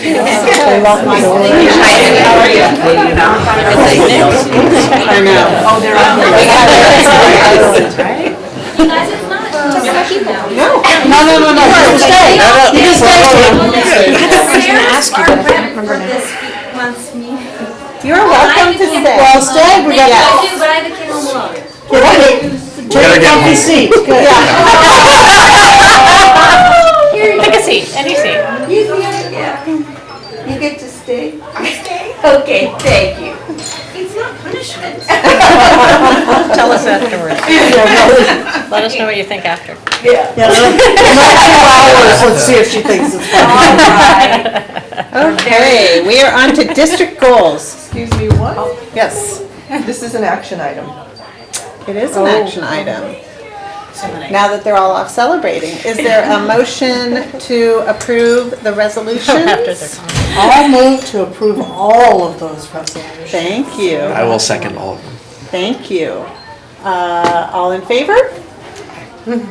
They lock my door. I know. Oh, they're on there. No. You can stay. You can stay. I was gonna ask you, but I can't remember now. Well, stay, we got. I do, but I have a kid home alone. Take a comfy seat, good. Pick a seat, any seat. You get to stay. I stay? Okay, thank you. It's not punishment. Tell us afterwards. Let us know what you think after. Yeah. Yeah, let's see if she thinks it's fun. Okay, we are on to district goals. Excuse me, what? Yes, This is an action item. it is an action item. Now that they're all off celebrating, is there a motion to approve the resolutions? I'll move to approve all of those resolutions. Thank you. I will second all of them. Thank you. All in favor?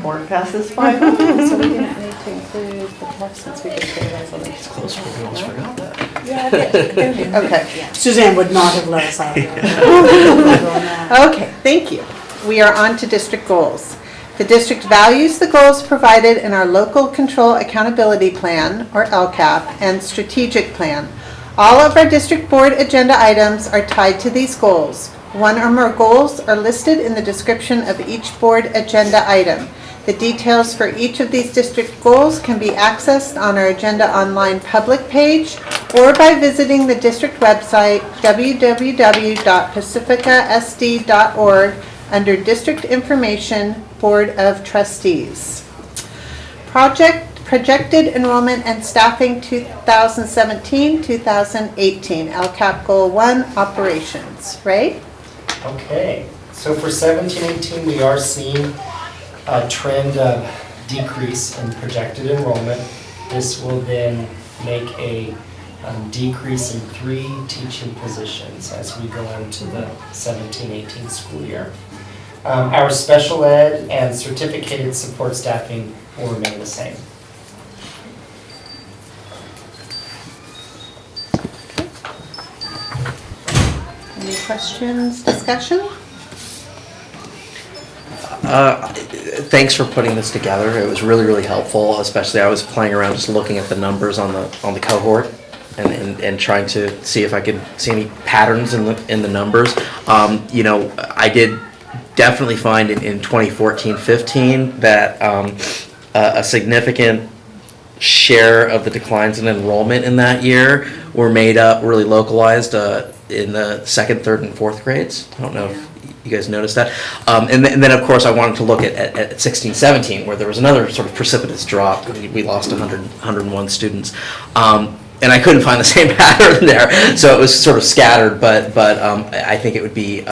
Board passes 5-0, so we didn't need to include the text since we just did resolution. It's close, we almost forgot that. Okay. Suzanne would not have let us out. Okay, thank you. We are on to district goals. The district values the goals provided in our Local Control Accountability Plan, or LCAP, and Strategic Plan. All of our district board agenda items are tied to these goals. One or more goals are listed in the description of each board agenda item. The details for each of these district goals can be accessed on our Agenda Online public page or by visiting the district website www.pacificasd.org under District Information, Board of Trustees. Projected enrollment and staffing 2017-2018, LCAP Goal 1, operations. Ray? Okay, so for 17-18, we are seeing a trend of decrease in projected enrollment. This will then make a decrease in 3 teaching positions as we go into the 17-18 school year. Our special ed and certificated support staffing will remain the same. Any questions, discussion? Thanks for putting this together. It was really, really helpful, especially I was playing around just looking at the numbers on the cohort and trying to see if I could see any patterns in the numbers. You know, I did definitely find in 2014-15 that a significant share of the declines in enrollment in that year were made up, really localized in the 2nd, 3rd, and 4th grades. I don't know if you guys noticed that. And then, of course, I wanted to look at 16-17, where there was another sort of precipitous drop. We lost 101 students. And I couldn't find the same pattern there, so it was sort of scattered, but I think it would be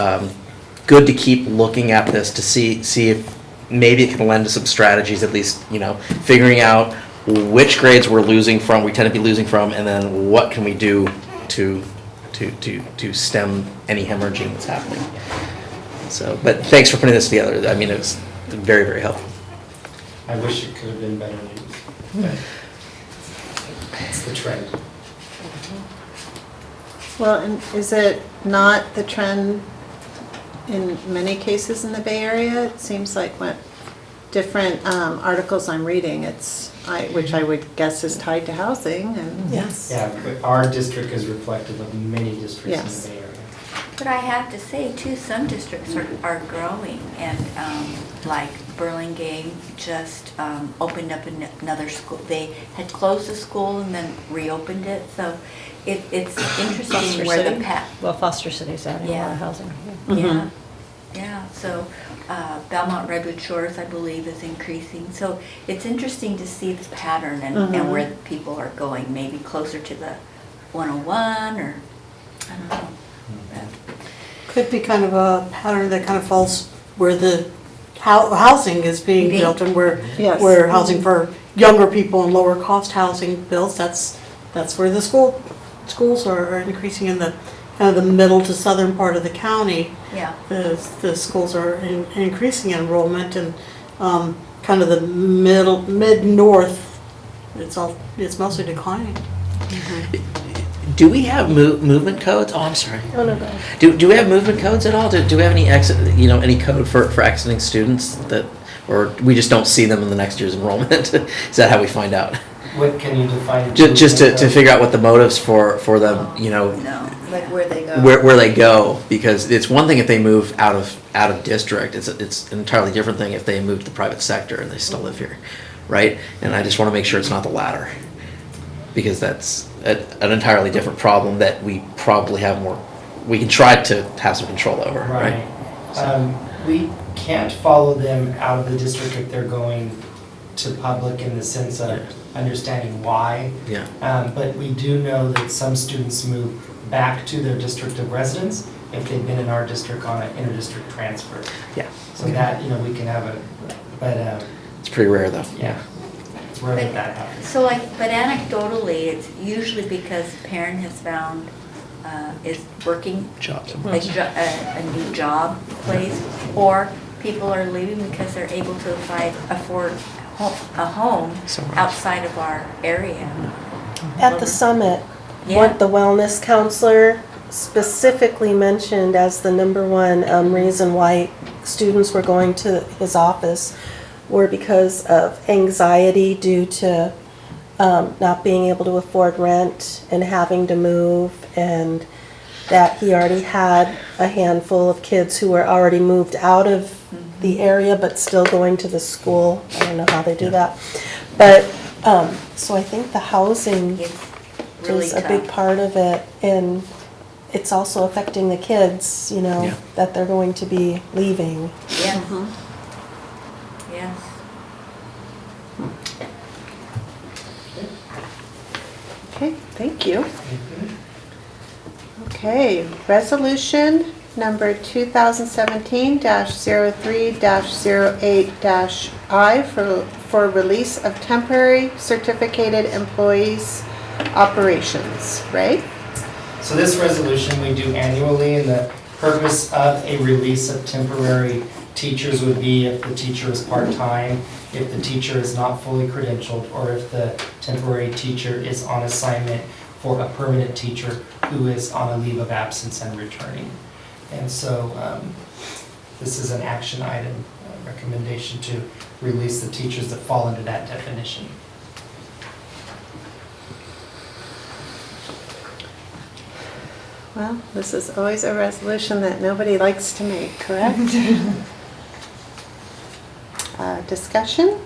good to keep looking at this to see if maybe it can lend to some strategies, at least, you know, figuring out which grades we're losing from, we tend to be losing from, and then what can we do to stem any hemorrhaging that's happening. So, but thanks for putting this together. I mean, it was very, very helpful. I wish it could have been better news, but it's the trend. Well, and is it not the trend in many cases in the Bay Area? It seems like what different articles I'm reading, which I would guess is tied to housing and. Yes. Yeah, but our district is reflective of many districts in the Bay Area. But I have to say too, some districts are growing, and like Burlingame just opened up another school. They had closed the school and then reopened it, so it's interesting where the path. Well, Foster City's adding a lot of housing. Yeah, yeah, so Belmont Redwood Shores, I believe, is increasing. So it's interesting to see the pattern and where the people are going, maybe closer to the 101 or, I don't know. Could be kind of a pattern that kind of falls where the housing is being built and where housing for younger people and lower cost housing builds, that's where the schools are increasing in the kind of the middle to southern part of the county. Yeah. The schools are increasing in enrollment, and kind of the mid-north, it's mostly declining. Do we have movement codes? Oh, I'm sorry. Oh, no, go ahead. Do we have movement codes at all? Do we have any any code for exiting students that, or we just don't see them in the next year's enrollment? Is that how we find out? What can you define? Just to figure out what the motives for them, you know, Like where they go. where they go, because it's one thing if they move out of district. It's an entirely different thing if they move to the private sector and they still live here, right? And I just want to make sure it's not the latter, because that's an entirely different problem that we probably have more. We can try to have some control over, right? We can't follow them out of the district if they're going to public in the sense of understanding why. Yeah. But we do know that some students move back to their district of residence if they've been in our district on an inter-district transfer. Yeah. So that, we can have but. It's pretty rare though. Yeah. It's rare that happens. So but anecdotally, it's usually because a parent has found, is working a new job place, or people are leaving because they're able to afford a home outside of our area. At the summit, Yeah. what the wellness counselor specifically mentioned as the number one reason why students were going to his office were because of anxiety due to not being able to afford rent and having to move, and that he already had a handful of kids who were already moved out of the area but still going to the school. I don't know how they do that. But, so I think the housing really is a big tough. part of it, and it's also affecting the kids, that they're going to be leaving. Yeah. Yes. Okay, thank you. Okay, resolution number 2017-03-08-I for release of temporary certificated employees operations, right? So this resolution we do annually, and the purpose of a release of temporary teachers would be if the teacher is part-time, if the teacher is not fully credentialed, or if the temporary teacher is on assignment for a permanent teacher who is on a leave of absence and returning. And so this is an action item, recommendation to release the teachers that fall into that definition. Well, this is always a resolution that nobody likes to make, correct? Discussion?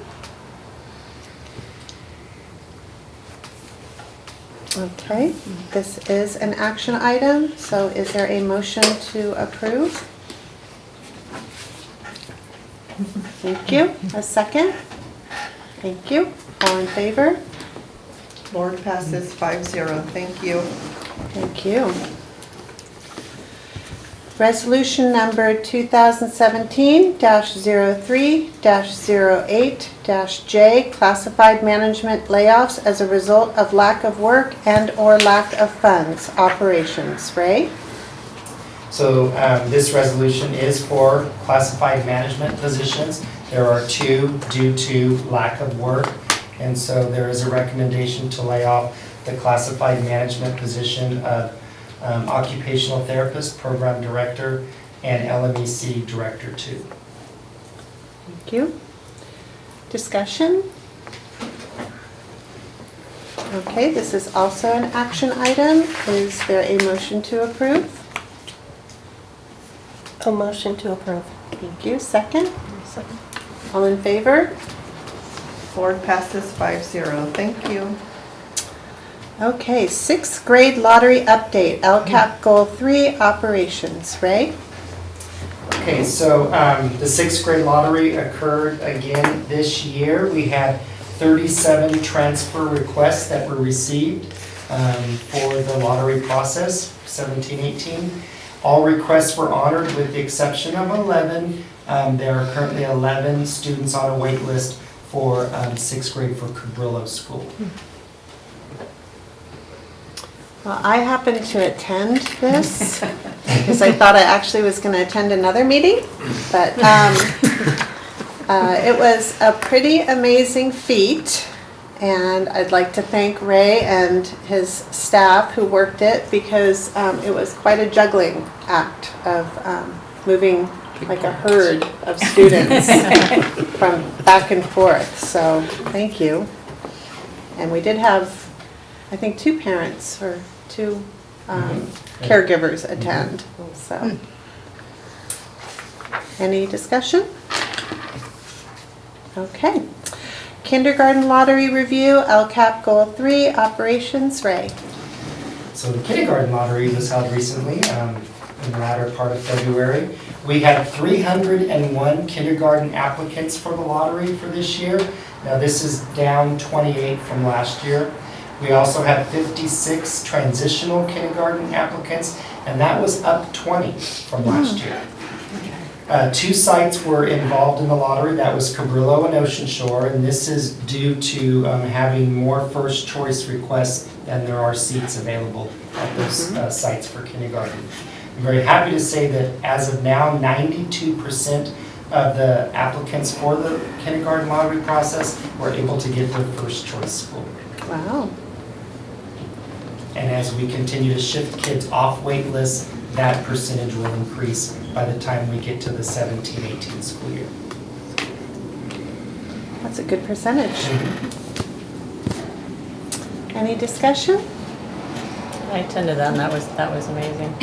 Okay, this is an action item, so is there a motion to approve? Thank you. A second? Thank you. All in favor? Board passes 5-0. Thank you. Thank you. Resolution number 2017-03-08-J, classified management layoffs as a result of lack of work and/or lack of funds, operations. Ray? So this resolution is for classified management positions. There are two due to lack of work, and so there is a recommendation to lay off the classified management position of occupational therapist, program director, and LMEC director 2. Thank you. Discussion? Okay, this is also an action item. Is there a motion to approve? A motion to approve. Thank you. Second? All in favor? Board passes 5-0. Thank you. Okay, 6th grade lottery update, LCAP Goal 3 operations. Ray? Okay, so the 6th grade lottery occurred again this year. We had 37 transfer requests that were received for the lottery process, 17-18. All requests were honored with the exception of 11. There are currently 11 students on a wait list for 6th grade for Cabrillo School. Well, I happened to attend this because I thought I actually was going to attend another meeting, but it was a pretty amazing feat, and I'd like to thank Ray and his staff who worked it, because it was quite a juggling act of moving like a herd of students from back and forth, so thank you. And we did have, I think, 2 parents or 2 caregivers attend, so. Any discussion? Okay. Kindergarten lottery review, LCAP Goal 3, operations, Ray. So the kindergarten lottery was held recently, in the latter part of February. We had 301 kindergarten applicants for the lottery for this year. Now this is down 28 from last year. We also had 56 transitional kindergarten applicants, and that was up 20 from last year. 2 sites were involved in the lottery. That was Cabrillo and Ocean Shore, and this is due to having more first choice requests than there are seats available at those sites for kindergarten. I'm very happy to say that as of now, 92% of the applicants for the kindergarten lottery process were able to get their first choice school. Wow. And as we continue to shift kids off wait lists, that percentage will increase by the time we get to the 17-18 school year. That's a good percentage. Any discussion? I attended that, and that was amazing.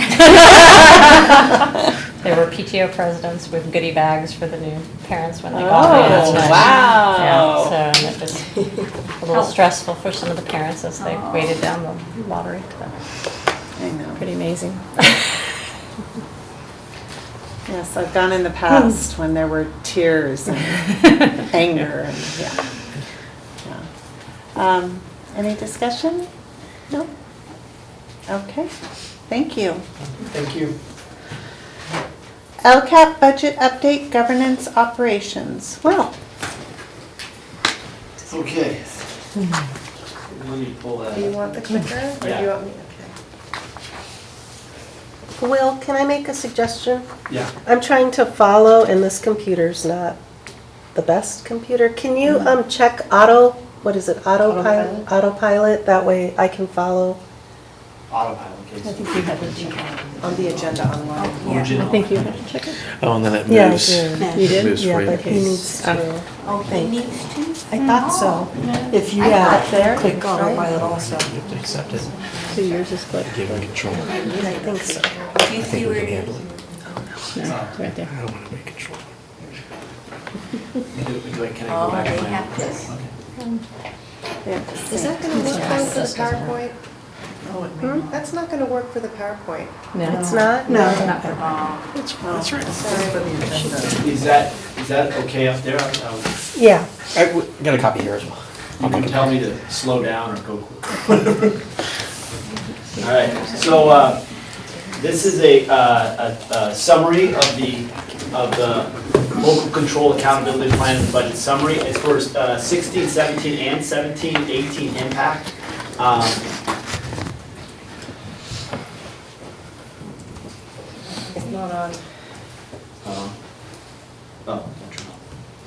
There were PTO presidents with goodie bags for the new parents when they got there. Oh, That's nice. wow. Yeah, so and it was a little stressful for some of the parents as they waited down the lottery. I know. Pretty amazing. Yes, I've gone in the past when there were tears and anger and, yeah. Any discussion? No? Okay, thank you. Thank you. LCAP budget update, governance operations. Well, Okay. Let me pull that. do you want the clicker or do you want me? Will, can I make a suggestion? Yeah. I'm trying to follow, and this computer's not the best computer. Can you check autopilot? Autopilot, that way I can follow. Autopilot, okay. I think you had to check On the agenda online. I think you had to check it. Oh, and then it Yeah, I moves. did. You did? Moves Yeah, for you. but he needs to. Oh, he needs to? I thought so. If you up there, click autopilot also. You have to accept it. So yours is clicked. Give him control. I think so. Do you see where it is? No, it's right there. I don't want to make control. Can I Oh, go back? they to my- have this. Is that going to work well for the PowerPoint? That's not going to work for the PowerPoint. No. It's not? No. Not for That's right. Is that okay up there? Yeah. I got a copy here as well. You can tell me to slow down or go quick. All right, so this is a summary of the local control accountability plan and budget summary. It's for 16, 17, and 17, 18 impact. It's not on. Oh, don't turn off.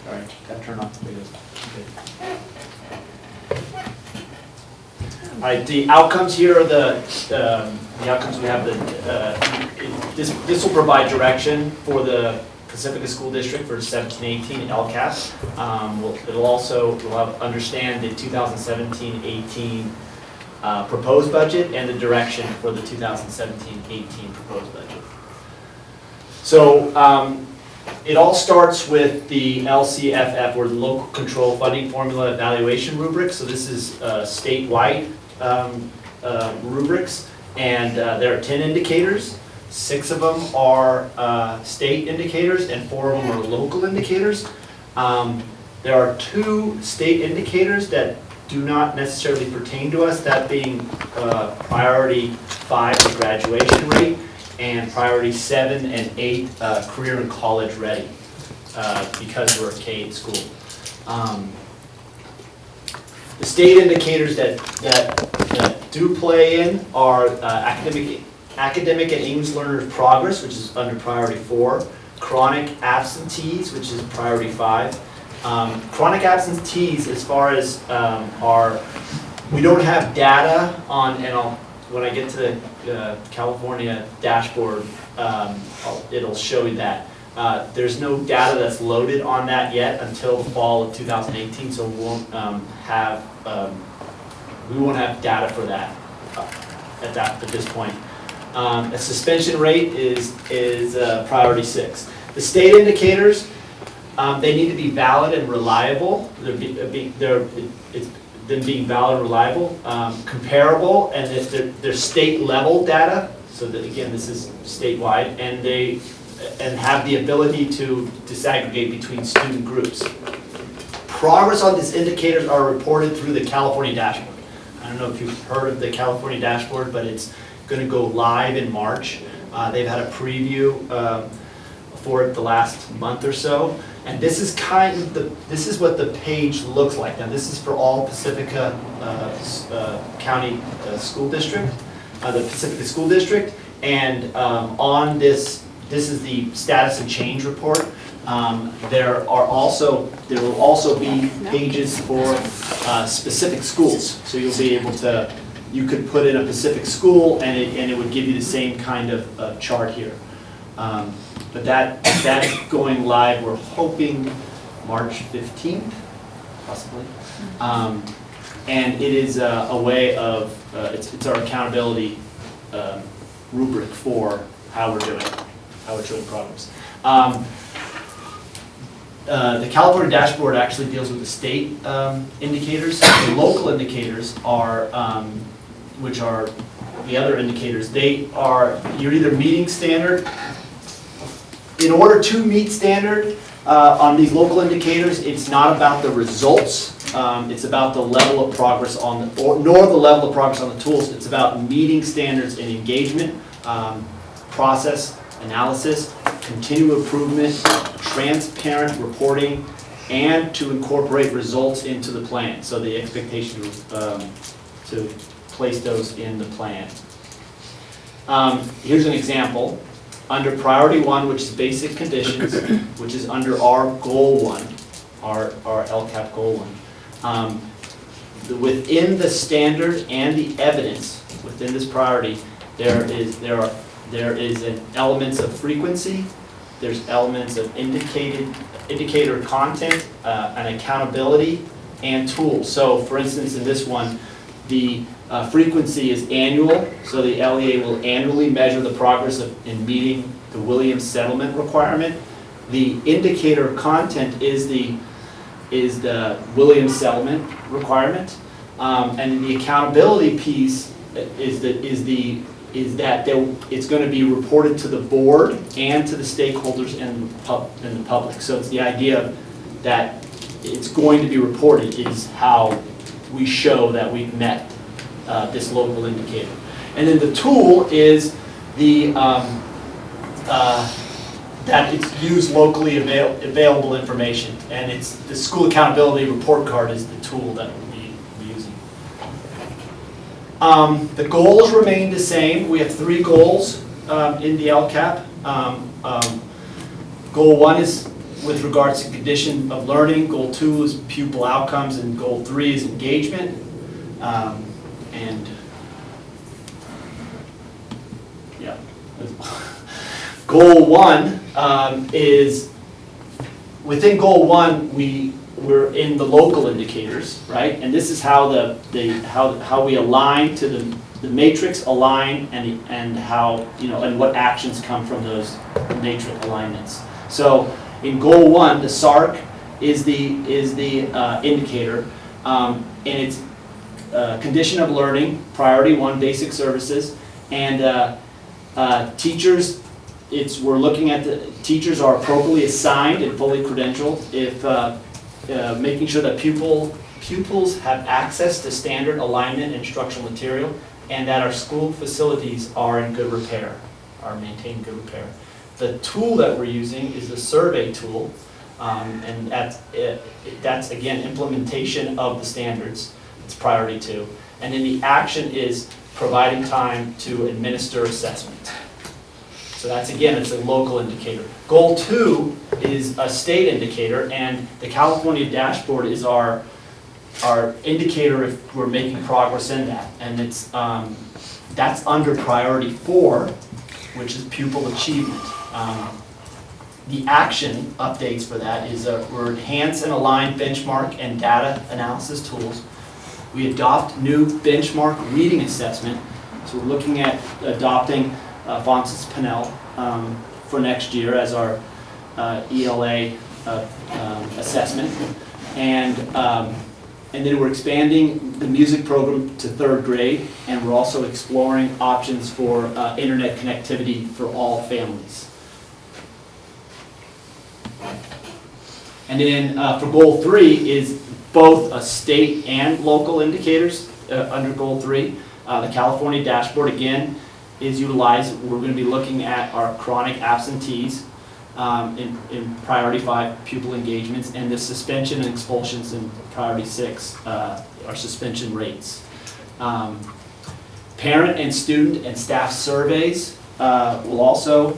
All right, gotta turn off the videos. Okay. All right, the outcomes here are the outcomes we have. This will provide direction for the Pacifica School District for 17-18 LCAP. We'll have understand the 2017-18 proposed budget and the direction for the 2017-18 proposed budget. So it all starts with the LCFF, or the Local Control Funding Formula Evaluation Rubric. So this is statewide rubrics, and there are 10 indicators. 6 of them are state indicators, and 4 of them are local indicators. There are 2 state indicators that do not necessarily pertain to us, that being priority 5, the graduation rate, and priority 7 and 8, career and college ready, because we're a K-8 school. The state indicators that do play in are academic and English learners progress, which is under priority 4, chronic absentees, which is priority 5. Chronic absentees, as far as we don't have data on, and when I get to the California dashboard, it'll show you that. There's no data that's loaded on that yet until the fall of 2018, so we won't have data for that at this point. A suspension rate is priority 6. The state indicators, they need to be valid and reliable. It's them being valid and reliable, comparable, and they're state level data. So that again, this is statewide, and have the ability to disaggregate between student groups. Progress on these indicators are reported through the California dashboard. I don't know if you've heard of the California dashboard, but it's going to go live in March. They've had a preview for it the last month or so, and this is this is what the page looks like. Now this is for all Pacifica County School District, the Pacifica School District, and on this is the status and change report. There will also be pages for specific schools. So you'll be able to, you could put in a Pacific school and it would give you the same kind of chart here. But that's going live, we're hoping March 15th, possibly. And it is a way of, it's our accountability rubric for how we're doing progress. The California dashboard actually deals with the state indicators. The local indicators are, which are the other indicators, you're either meeting standard. In order to meet standard on these local indicators, it's not about the results. It's about the level of progress nor the level of progress on the tools. It's about meeting standards in engagement, process, analysis, continuous improvement, transparent reporting, and to incorporate results into the plan. So the expectation to place those in the plan. Here's an example. Under priority 1, which is basic conditions, which is under our goal 1, our LCAP goal 1. Within the standard and the evidence within this priority, there is an elements of frequency, there's elements of indicator content, and accountability, and tools. So for instance, in this one, the frequency is annual, so the LEA will annually measure the progress in meeting the Williams settlement requirement. The indicator content is the Williams settlement requirement, and the accountability piece is that it's going to be reported to the board and to the stakeholders and the public. So it's the idea that it's going to be reported is how we show that we've met this local indicator. And then the tool is that it's used locally available information, and it's the school accountability report card is the tool that we'll be using. The goals remain the same. We have 3 goals in the LCAP. Goal 1 is with regards to condition of learning. Goal 2 is pupil outcomes, and goal 3 is engagement. And yeah, goal 1 is within goal 1 we're in the local indicators, right? And this is how how we align to the matrix align and how and what actions come from those matrix alignments. So in goal 1, the SARC is the indicator, and it's condition of learning, priority 1, basic services, and teachers. We're looking at the teachers are appropriately assigned and fully credentialed. If making sure that pupils have access to standard alignment instructional material, and that our school facilities are in good repair, are maintained good repair. The tool that we're using is the survey tool, and that's again implementation of the standards. It's priority 2, and then the action is providing time to administer assessment. So that's again, it's a local indicator. Goal 2 is a state indicator, and the California dashboard is our indicator if we're making progress in that. And it's that's under priority 4, which is pupil achievement. The action updates for that is we're enhance and align benchmark and data analysis tools. We adopt new benchmark reading assessment. So we're looking at adopting Fontes Pinnell for next year as our ELA assessment. And then we're expanding the music program to 3rd grade, and we're also exploring options for internet connectivity for all families. And then for goal 3 is both a state and local indicators under goal 3. The California dashboard, again, is utilized. We're going to be looking at our chronic absentees in priority 5 pupil engagements, and the suspension and expulsions in priority 6 are suspension rates. Parent and student and staff surveys will also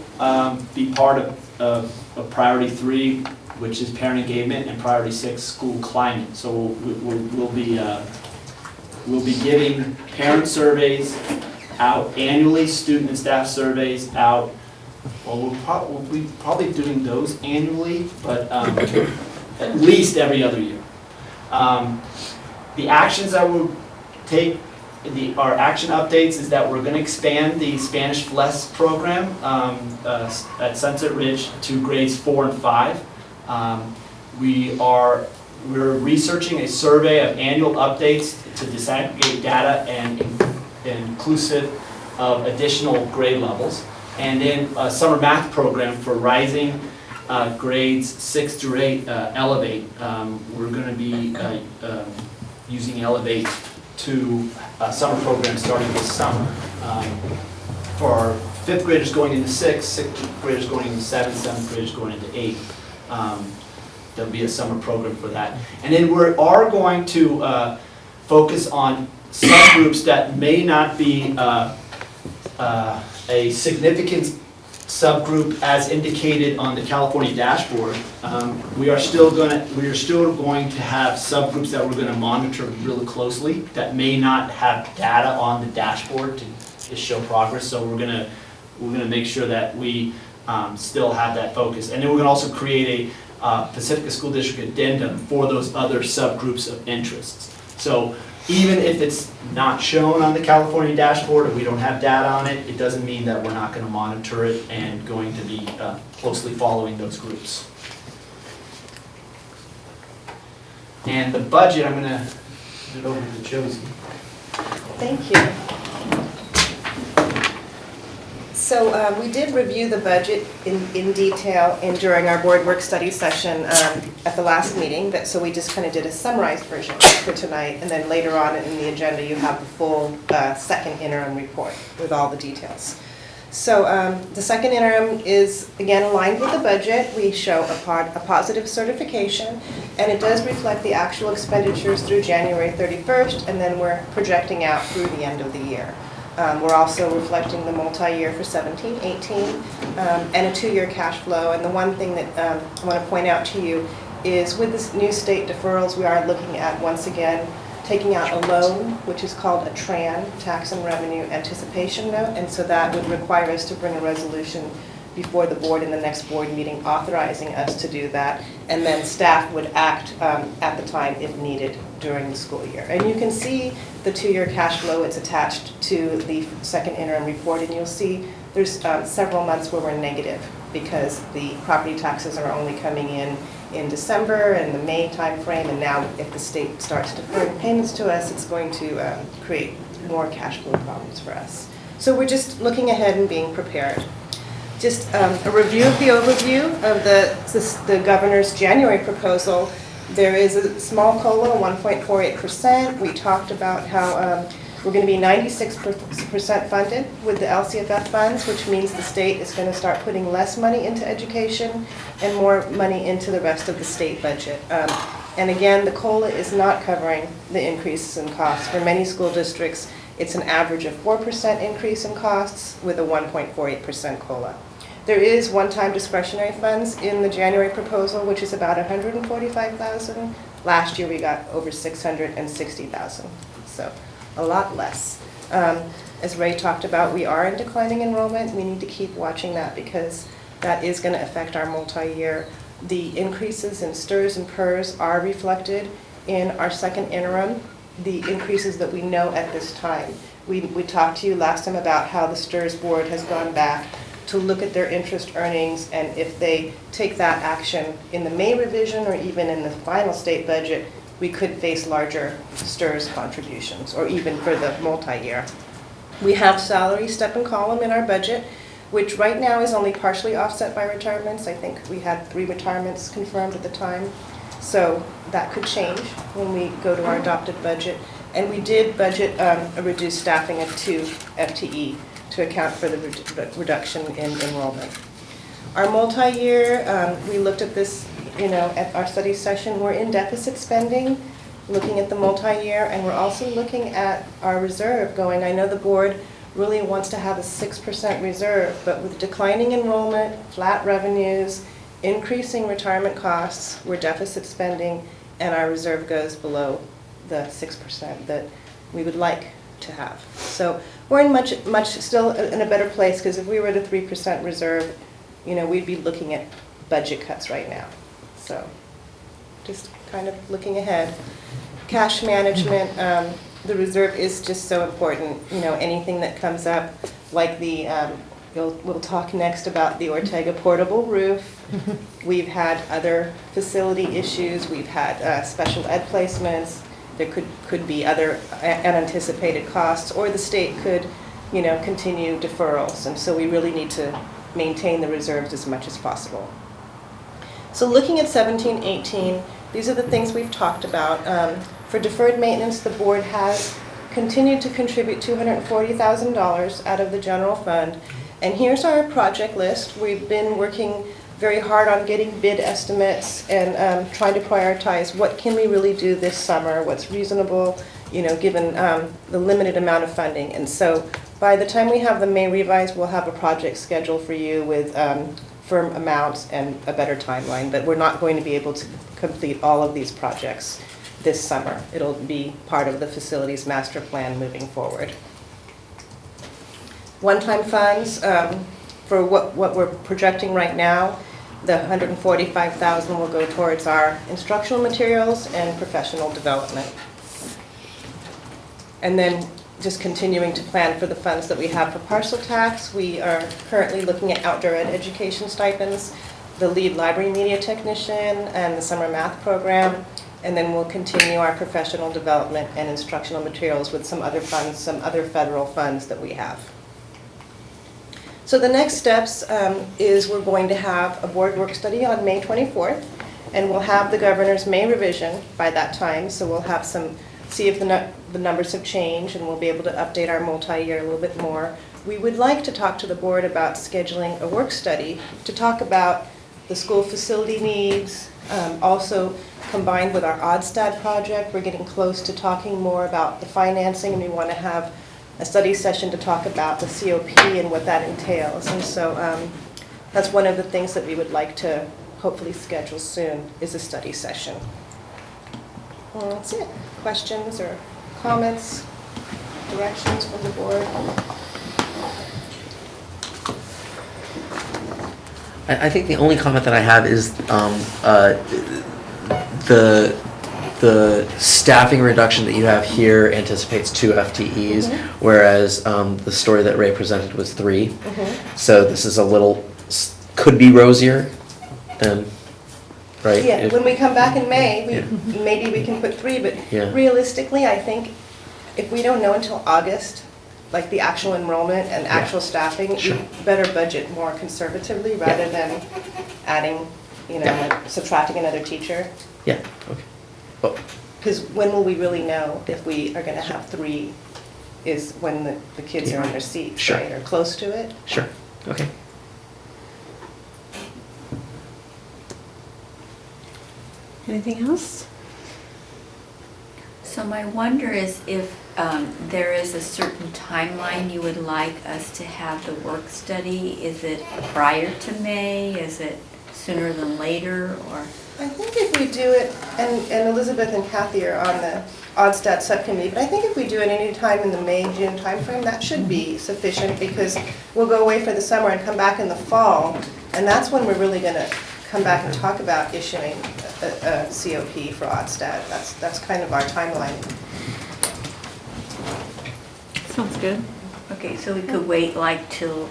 be part of priority 3, which is parent engagement, and priority 6, school climate. So we'll be giving parent surveys out annually, student and staff surveys out. Well, we'll be probably doing those annually, but at least every other year. The actions that we'll take, our action updates, is that we're going to expand the Spanish FLES program at Sunset Ridge to grades 4 and 5. We're researching a survey of annual updates to disaggregate data and inclusive of additional grade levels. And then a summer math program for rising grades 6 through 8, Elevate. We're going to be using Elevate to summer programs starting this summer. For our 5th graders going into 6th graders going into 7th, 7th graders going into 8th. There'll be a summer program for that. And then we are going to focus on subgroups that may not be a significant subgroup as indicated on the California dashboard. We are still going to have subgroups that we're going to monitor really closely that may not have data on the dashboard to show progress. So we're going to make sure that we still have that focus. And then we're going to also create a Pacifica School District addendum for those other subgroups of interests. So even if it's not shown on the California dashboard or we don't have data on it, it doesn't mean that we're not going to monitor it and going to be closely following those groups. And the budget, I'm going to hand it over to Josie. Thank you. So we did review the budget in detail during our board work study session at the last meeting. So we just kind of did a summarized version for tonight, and then later on in the agenda you have the full second interim report with all the details. So the second interim is again aligned with the budget. We show a positive certification, and it does reflect the actual expenditures through January 31st, and then we're projecting out through the end of the year. We're also reflecting the multi-year for 17-18 and a 2-year cash flow. And the one thing that I want to point out to you is with this new state deferrals, we are looking at, once again, taking out a loan, which is called a TRAN, Tax and Revenue Anticipation Note. And so that would require us to bring a resolution before the board in the next board meeting authorizing us to do that. And then staff would act at the time if needed during the school year. And you can see the 2-year cash flow. It's attached to the second interim report, and you'll see there's several months where we're negative because the property taxes are only coming in December and the May timeframe, and now if the state starts deferring payments to us, it's going to create more cash flow problems for us. So we're just looking ahead and being prepared. Just a review of the overview of the governor's January proposal. There is a small COLA, 1.48%. We talked about how we're going to be 96% funded with the LCFF funds, which means the state is going to start putting less money into education and more money into the rest of the state budget. And again, the COLA is not covering the increases in costs. For many school districts, it's an average of 4% increase in costs with a 1.48% COLA. There is one-time discretionary funds in the January proposal, which is about $145,000. Last year we got over $660,000, so a lot less. As Ray talked about, we are in declining enrollment. We need to keep watching that because that is going to affect our multi-year. The increases in STRS and PERS are reflected in our second interim the increases that we know at this time. We talked to you last time about how the STRS board has gone back to look at their interest earnings, and if they take that action in the May revision or even in the final state budget, we could face larger STRS contributions, or even for the multi-year. We have salary step and column in our budget, which right now is only partially offset by retirements. I think we had 3 retirements confirmed at the time. So that could change when we go to our adopted budget. And we did budget a reduced staffing of 2 FTE to account for the reduction in enrollment. Our multi-year, we looked at this, at our study session. We're in deficit spending, looking at the multi-year, and we're also looking at our reserve going. I know the board really wants to have a 6% reserve, but with declining enrollment, flat revenues, increasing retirement costs, we're deficit spending, and our reserve goes below the 6% that we would like to have. So we're in much still in a better place, because if we were at a 3% reserve, we'd be looking at budget cuts right now. So just kind of looking ahead. Cash management, the reserve is just so important. Anything that comes up, like the, we'll talk next about the Ortega portable roof. We've had other facility issues. We've had special ed placements. There could be other unanticipated costs, or the state could, continue deferrals. And so we really need to maintain the reserves as much as possible. So looking at 17-18, these are the things we've talked about. For deferred maintenance, the board has continued to contribute $240,000 out of the general fund. And here's our project list. We've been working very hard on getting bid estimates and trying to prioritize what can we really do this summer, what's reasonable, given the limited amount of funding. And so by the time we have the May revise, we'll have a project schedule for you with firm amounts and a better timeline. But we're not going to be able to complete all of these projects this summer. It'll be part of the facilities master plan moving forward. One-time funds, for what we're projecting right now, the $145,000 will go towards our instructional materials and professional development. And then just continuing to plan for the funds that we have for parcel tax. We are currently looking at outdoor ed education stipends, the lead library media technician, and the summer math program. And then we'll continue our professional development and instructional materials with some other funds, some other federal funds that we have. So the next steps is we're going to have a board work study on May 24th, and we'll have the governor's May revision by that time. So we'll have see if the numbers have changed, and we'll be able to update our multi-year a little bit more. We would like to talk to the board about scheduling a work study to talk about the school facility needs, also combined with our ODSTAD project. We're getting close to talking more about the financing, and we want to have a study session to talk about the COP and what that entails. And so that's one of the things that we would like to hopefully schedule soon, is a study session. Well, that's it. Questions or comments, directions from the board? I think the only comment that I have is the staffing reduction that you have here anticipates 2 FTEs, whereas the story that Ray presented was 3. So this is a little, could be rosier than, right? Yeah, when we come back in May, maybe we can put 3, but realistically, I think if we don't know until August, like the actual enrollment and actual staffing, you better budget more conservatively rather than adding, like subtracting another teacher. Yeah, okay. Well, because when will we really know if we are going to have 3 is when the kids are in their seats, right, or close to it? Sure, okay. Anything else? So my wonder is if there is a certain timeline you would like us to have the work study. Is it prior to May? Is it sooner than later? Or I think if we do it, and Elizabeth and Kathy are on the ODSTAT subcommittee, but I think if we do it any time in the May-June timeframe, that should be sufficient, because we'll go away for the summer and come back in the fall, and that's when we're really going to come back and talk about issuing a COP for ODSTAT. That's kind of our timeline. Sounds good. Okay, so we could wait like till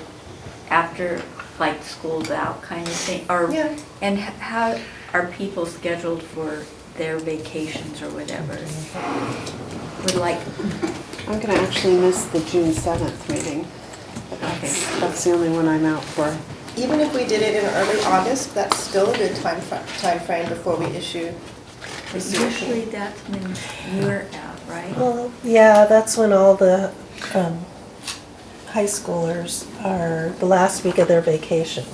after, like, school's out kind of thing? Or, Yeah. and how are people scheduled for their vacations or whatever? Would like, I'm gonna actually miss the June 7th meeting. That's the only one I'm out for. Even if we did it in early August, that's still a good time frame before we issue the usually that's when you're out, right? Well, yeah, that's when all the high schoolers are the last week of their vacation.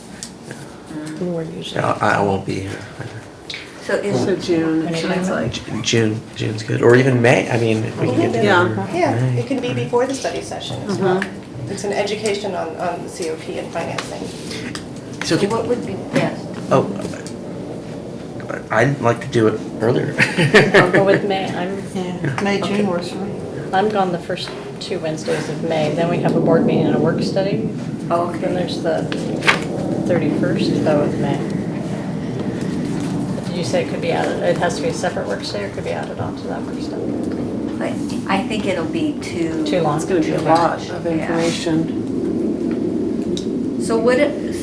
And we're usually. Yeah, I won't be here. So is So June, it sounds like. June's good, or even May. I mean, if we can get together. Yeah, it can be before the study session as well. It's an education on the COP and financing. So can- what would be best? Oh, I'd like to do it earlier. I'll go with May. May, June works for me. I'm gone the first 2 Wednesdays of May. Then we have a board meeting and a work study. Oh, okay. Then there's the 31st though of May. Did you say it could be added, it has to be a separate work study or it could be added onto that work study? But I think it'll be too long. It's gonna be a lot of information. So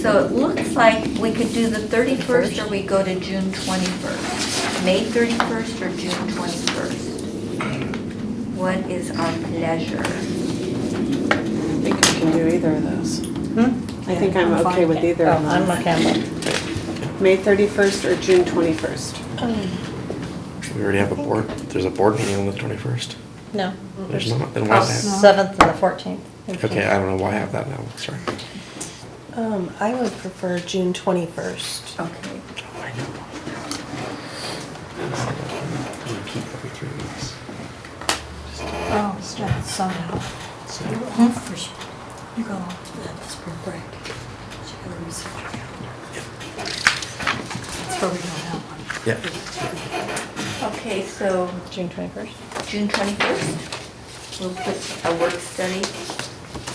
so it looks like we could do the 31st or we go to June 21st. May 31st or June 21st? What is our pleasure? I think I can do either of those. I think I'm okay with either of them. I'm okay with May 31st or June 21st. We already have a board. There's a board meeting on the 21st. No. There's not. Then why is that? 7th and the 14th. Okay, I don't know why I have that now. Sorry. I would prefer June 21st. Okay. I know. Repeat every 3 weeks. Oh, somehow. First, you go on to that spring break. So you gotta reset your calendar. That's where we don't have one. Yeah. Okay, so June 21st. June 21st, we'll put a work study.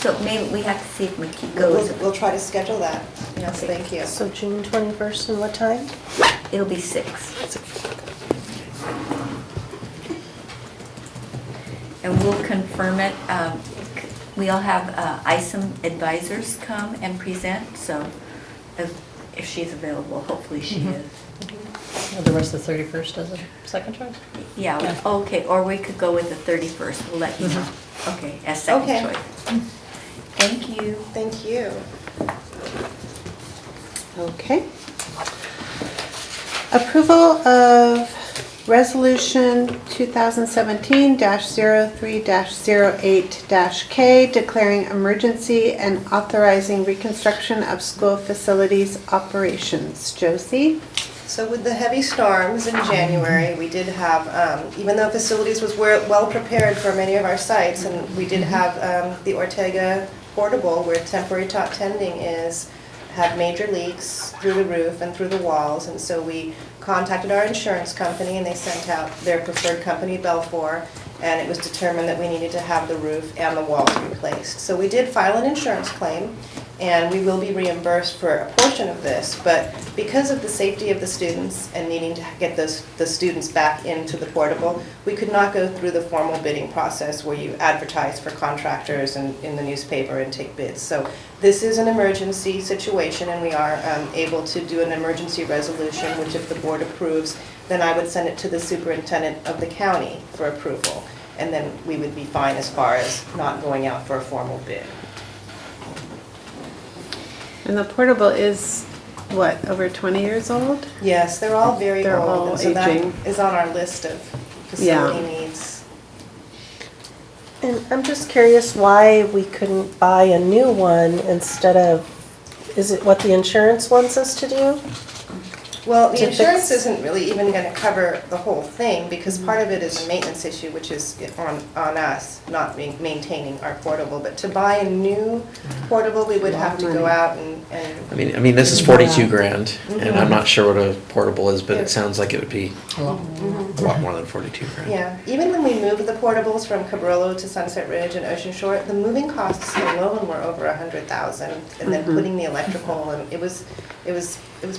So maybe we have to see if we keep goes. We'll try to schedule that. Yes, thank you. So June 21st and what time? It'll be 6. And we'll confirm it. We'll have ISOM advisors come and present, so if she's available, hopefully she is. Otherwise, the 31st is a second choice? Yeah, okay, or we could go with the 31st, we'll let you know. Okay, as second Okay. choice. Thank you. Thank you. Okay. Approval of Resolution 2017-03-08-K declaring emergency and authorizing reconstruction of school facilities operations. Josie? So with the heavy storms in January, we did have, even though facilities was well prepared for many of our sites, and we did have the Ortega portable where temporary top tending is, had major leaks through the roof and through the walls, and so we contacted our insurance company and they sent out their preferred company, Belfour, and it was determined that we needed to have the roof and the walls replaced. So we did file an insurance claim, and we will be reimbursed for a portion of this, but because of the safety of the students and needing to get the students back into the portable, we could not go through the formal bidding process where you advertise for contractors and in the newspaper and take bids. So this is an emergency situation, and we are able to do an emergency resolution, which if the board approves, then I would send it to the superintendent of the county for approval, and then we would be fine as far as not going out for a formal bid. And the portable is, what, over 20 years old? Yes, they're all very They're old, all and so that aging. is on our list of facility needs. And I'm just curious why we couldn't buy a new one instead of, is it what the insurance wants us to do? Well, the To insurance fix- isn't really even going to cover the whole thing, because part of it is a maintenance issue, which is on us, not maintaining our portable. But to buy a new portable, we would have to go out and. I mean, this is 42 grand, and I'm not sure what a portable is, but it sounds like it would be a lot more than 42 grand. Yeah, even when we moved the portables from Cabrillo to Sunset Ridge and Ocean Shore, the moving costs alone were over $100,000, and then putting the electrical, and it was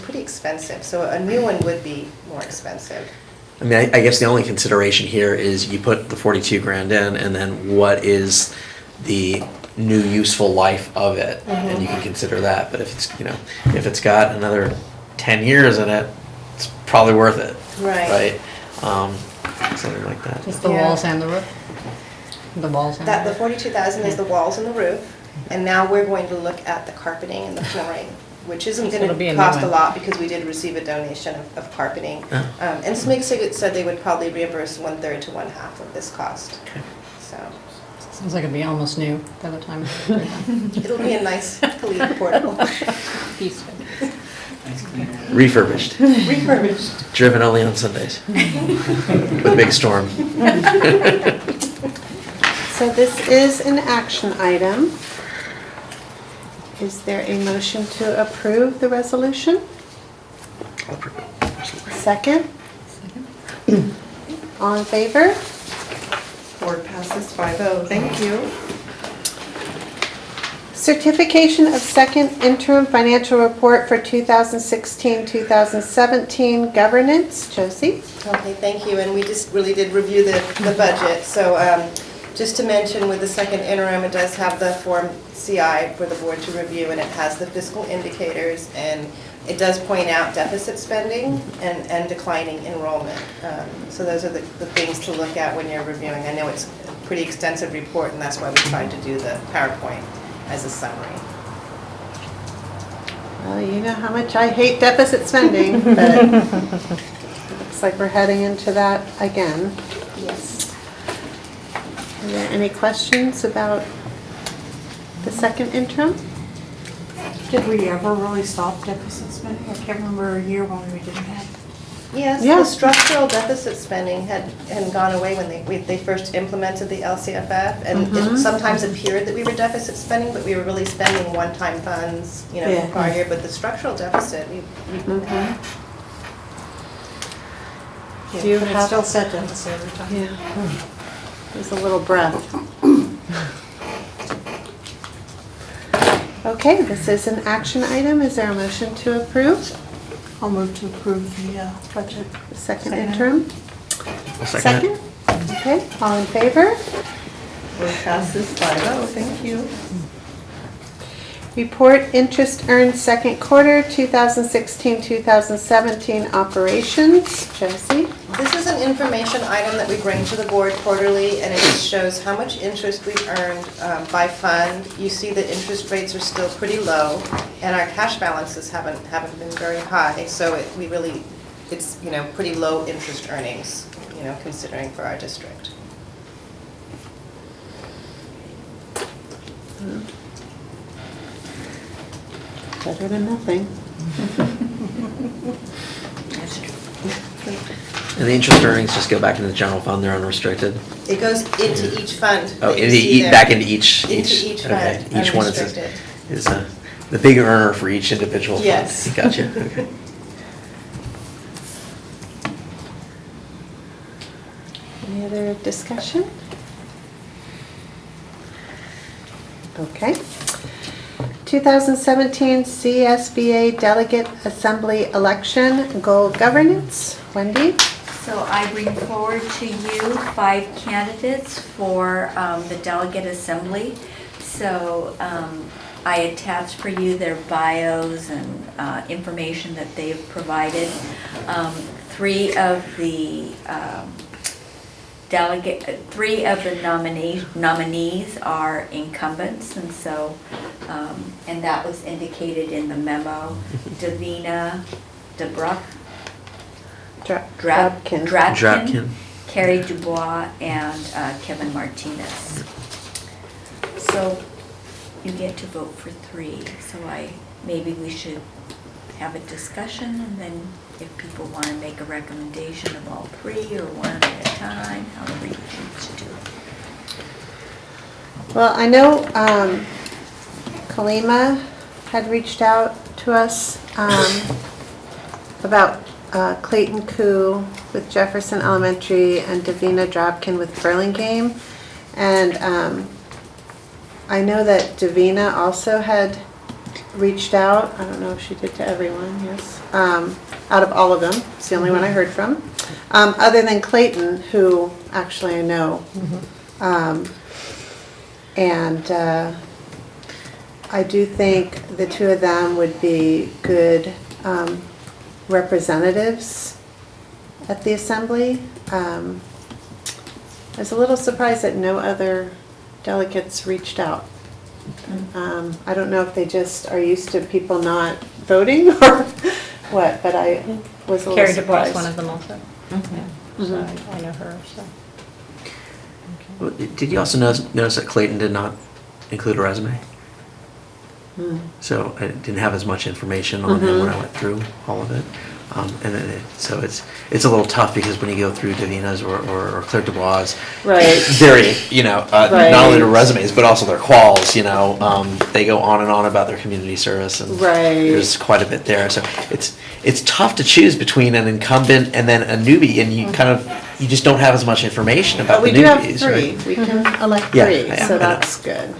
pretty expensive. So a new one would be more expensive. I mean, I guess the only consideration here is you put the 42 grand in, and then what is the new useful life of it, and you can consider that. But if it's, if it's got another 10 years in it, it's probably worth it. Right. Something like that. Just the walls and the roof? The walls and the That, the roof? 42,000 is the walls and the roof, and now we're going to look at the carpeting and the flooring, which isn't So it'll going be a to new cost a one. lot because we did receive a donation of carpeting. Oh. And Smigsig said they would probably reimburse 1/3 to 1/2 of this cost. So Sounds like it'd be almost new by the time. it'll be a nice, clean, portable. Piece. Refurbished. Refurbished. Driven only on Sundays. With a big storm. So this is an action item. Is there a motion to approve the resolution? I'll approve it. Second? All in favor? Board passes 5-0. Thank you. Certification of second interim financial report for 2016-2017 governance. Josie? Okay, thank you, and we just really did review the budget. So just to mention, with the second interim, it does have the Form CI for the board to review, and it has the fiscal indicators, and it does point out deficit spending and declining enrollment. So those are the things to look at when you're reviewing. I know it's a pretty extensive report, and that's why we tried to do the PowerPoint as a summary. Well, you know how much I hate deficit spending, but looks like we're heading into that again. Yes. Are there any questions about the second interim? Did we ever really stop deficit spending? I can't remember a year when we didn't have. Yes, Yeah. the structural deficit spending had gone away when they first implemented the LCFF, and it sometimes appeared that we were deficit spending, but we were really spending one-time funds, Yeah. prior year, but the structural deficit, we Yeah, Do you but it's have- still set deficit every time. Yeah. There's a little breath. Okay, this is an action item. Is there a motion to approve? I'll move to approve the budget. The second Second. interim? I'll second it. Okay, all in favor? Board passes 5-0. Thank you. Report interest earned second quarter 2016-2017 operations. Josie? This is an information item that we bring to the board quarterly, and it just shows how much interest we've earned by fund. You see the interest rates are still pretty low, and our cash balances haven't been very high, so it's pretty low interest earnings, considering for our district. Better than nothing. And the interest earnings just go back into the general fund, they're unrestricted? It goes into each fund. Oh, that you see there. back into each. Into each Okay, fund, each one unrestricted. is the big earner for each individual fund. Yes. Gotcha, okay. Any other discussion? Okay. 2017 CSBA Delegate Assembly Election Goal Governance. Wendy? So I bring forward to you 5 candidates for the delegate assembly. So I attached for you their bios and information that they've provided. 3 of the nominees are incumbents, and so and that was indicated in the memo. Davina Drapkin, Carrie Dubois, and Kevin Martinez. So you get to vote for 3. So maybe we should have a discussion, and then if people want to make a recommendation of all 3 or one at a time, however you choose to do it. Well, I know Kalima had reached out to us about Clayton Koo with Jefferson Elementary and Davina Drapkin with Burlingame. And I know that Davina also had reached out. I don't know if she did to everyone, yes. Out of all of them, it's the only one I heard from. Other than Clayton, who actually I know. And I do think the two of them would be good representatives at the assembly. I was a little surprised that no other delegates reached out. I don't know if they just are used to people not voting or what, but I was a little Carrie DuBois is surprised. one of them also. Yeah, so I know her, so. Well, did you also notice that Clayton did not include a resume? So I didn't have as much information on him when I went through all of it. And then so it's a little tough because when you go through Davina's or Claire Dubois, Right. very, not only their resumes, but also their quals, they go on and on about their community service, and there's quite a bit there. So it's tough to choose between an incumbent and then a newbie, and you just don't have as much information about But the we do have newbies, three. right? We can elect Yeah, three, yeah, I so know. that's good.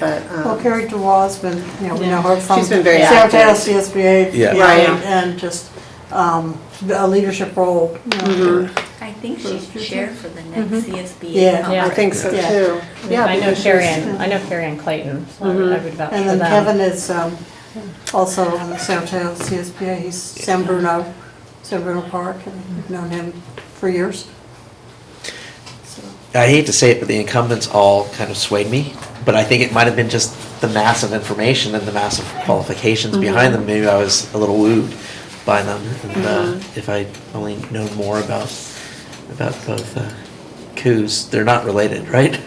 But, Well, Carrie DuBois has been, we know her from She's been very San Mateo active. CSBA. Yeah. Right. And just a leadership role. I think she's chair for the next CSBA. Yeah. conference. I think so Yeah. too. Yeah, I know because Carrie she's- and Clayton, so I would vouch for And them. then Kevin is also on the San Mateo CSBA. He's San Bruno Park, and we've known him for years. I hate to say it, but the incumbents all kind of swayed me. But I think it might have been just the massive information and the massive qualifications behind them. Maybe I was a little wooed by them. And if I only known more about both coups, they're not related, right?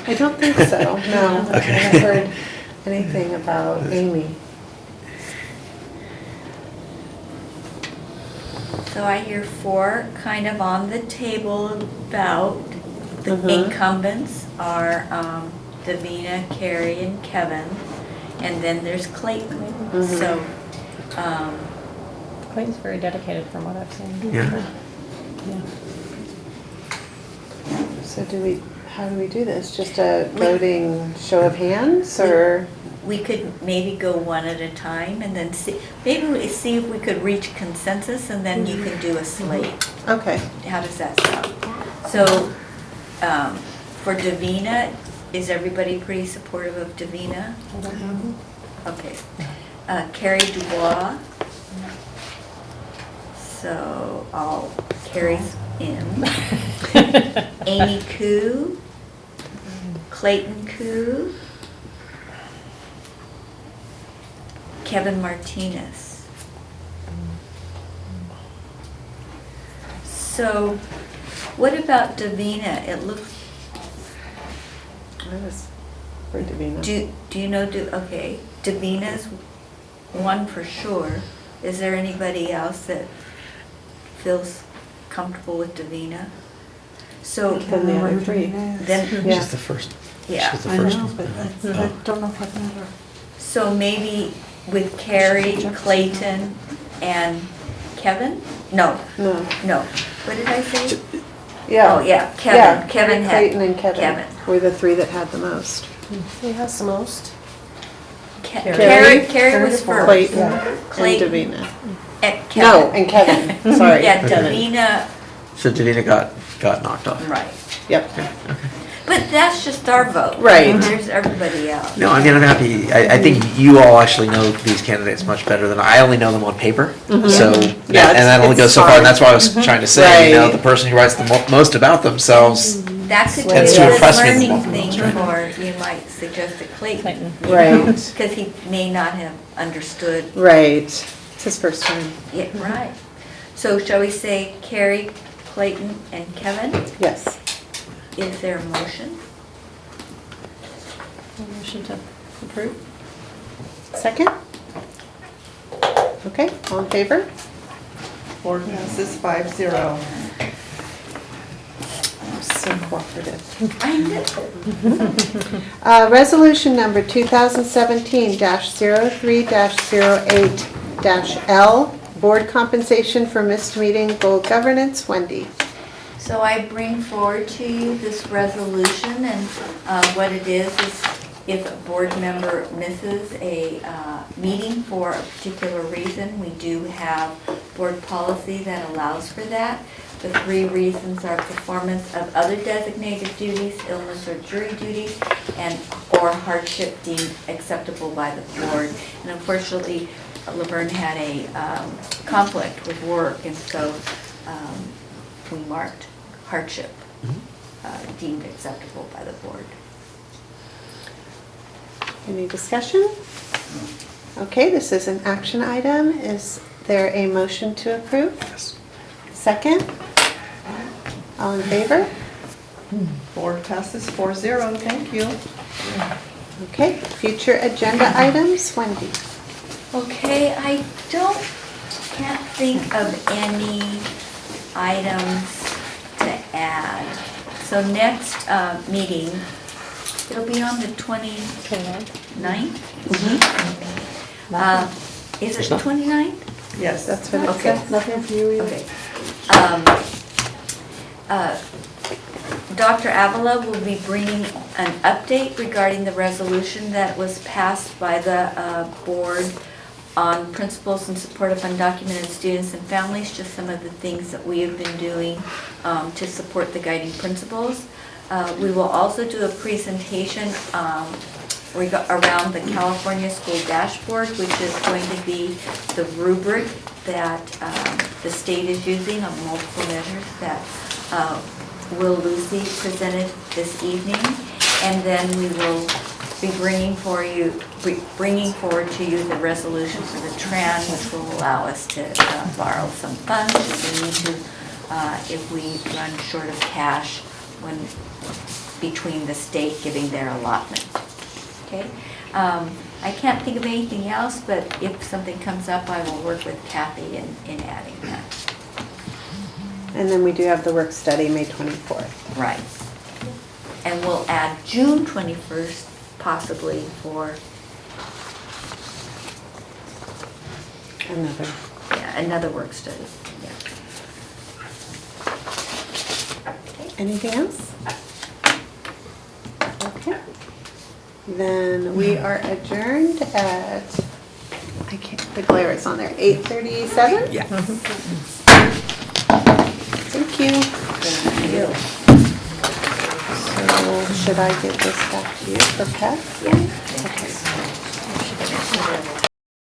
I don't think so, no. I Okay. haven't heard anything about Amy. So I hear four kind of on the table about the incumbents are Davina, Carrie, and Kevin, and then there's Clayton. So, Clayton's very dedicated from what I've seen. Yeah. So how do we do this? Just a voting show of hands, or? we could maybe go one at a time and then see if we could reach consensus, and then you can do a slate. Okay. How does that sound? So, for Davina, is everybody pretty supportive of Davina? Okay. Carrie Dubois. So Carrie's in. Amy Koo. Clayton Koo. Kevin Martinez. So, what about Davina? It looks. I was for Davina. Do you know? Okay, Davina's one for sure. Is there anybody else that feels comfortable with Davina? So Then the other three. Then She's the first. Yeah. She's the I first. know, but I don't know if I've met her. So maybe with Carrie, Clayton, and Kevin? No. What did I say? Yeah. Oh, yeah, Kevin. Kevin had. Clayton and Kevin were the three that had the most. Who has the most? Carrie was first. Clayton and Clayton. Davina. And Kevin. No, and Kevin, sorry. Yeah, Kevin. Davina, So Davina got knocked off. right. Yep. But that's just our vote. Right. There's everybody else. No, I mean, I'm happy. I think you all actually know these candidates much better than I only know them on paper. So, and that only goes so far. And that's why I was trying to say, Right. the person who writes the most about themselves. That could be a Tends to good impress me the learning most, thing, right? or you might suggest a Clayton. Right. Because he may not have understood. Right. It's his first time. Yeah, right. So shall we say Carrie, Clayton, and Kevin? Yes. Is there a motion? Motion to approve? Second? Okay, all in favor? Board passes 5-0. So cooperative. I know. Resolution number 2017-03-08-L, board compensation for missed meeting, goal governance. Wendy. So I bring forward to you this resolution, and what it is if a board member misses a meeting for a particular reason, we do have board policy that allows for that. The 3 reasons are performance of other designated duties, illness or jury duties, and or hardship deemed acceptable by the board. And unfortunately, Laverne had a conflict with work, and so we marked hardship deemed acceptable by the board. Any discussion? Okay, this is an action item. Is there a motion to approve? Yes. Second? All in favor? Board passes 4-0, thank you. Okay, future agenda items, Wendy. Okay, I can't think of any items to add. So next meeting, it'll be on the 29th? Is it 29th? Yes, that's what it Okay. says. Nothing for you either. Okay. Dr. Avila will be bringing an update regarding the resolution that was passed by the board on principles in support of undocumented students and families, just some of the things that we have been doing to support the guiding principles. We will also do a presentation around the California School Dashboard, which is going to be the rubric that the state is using on multiple measures that Will Lucy presented this evening. And then we will be bringing forward to you the resolution for the TRAN, which will allow us to borrow some funds if we need to, if we run short of cash when between the state giving their allotment. Okay, I can't think of anything else, but if something comes up, I will work with Kathy in adding that. And then we do have the work study, May 24th. Right. And we'll add June 21st possibly for another work study. Yeah. Anything else? Okay. Then we are adjourned at, the glare is on there, 8:37? Yeah. Thank you. Thank you. So should I give this back to you for Pat? Yeah. Okay.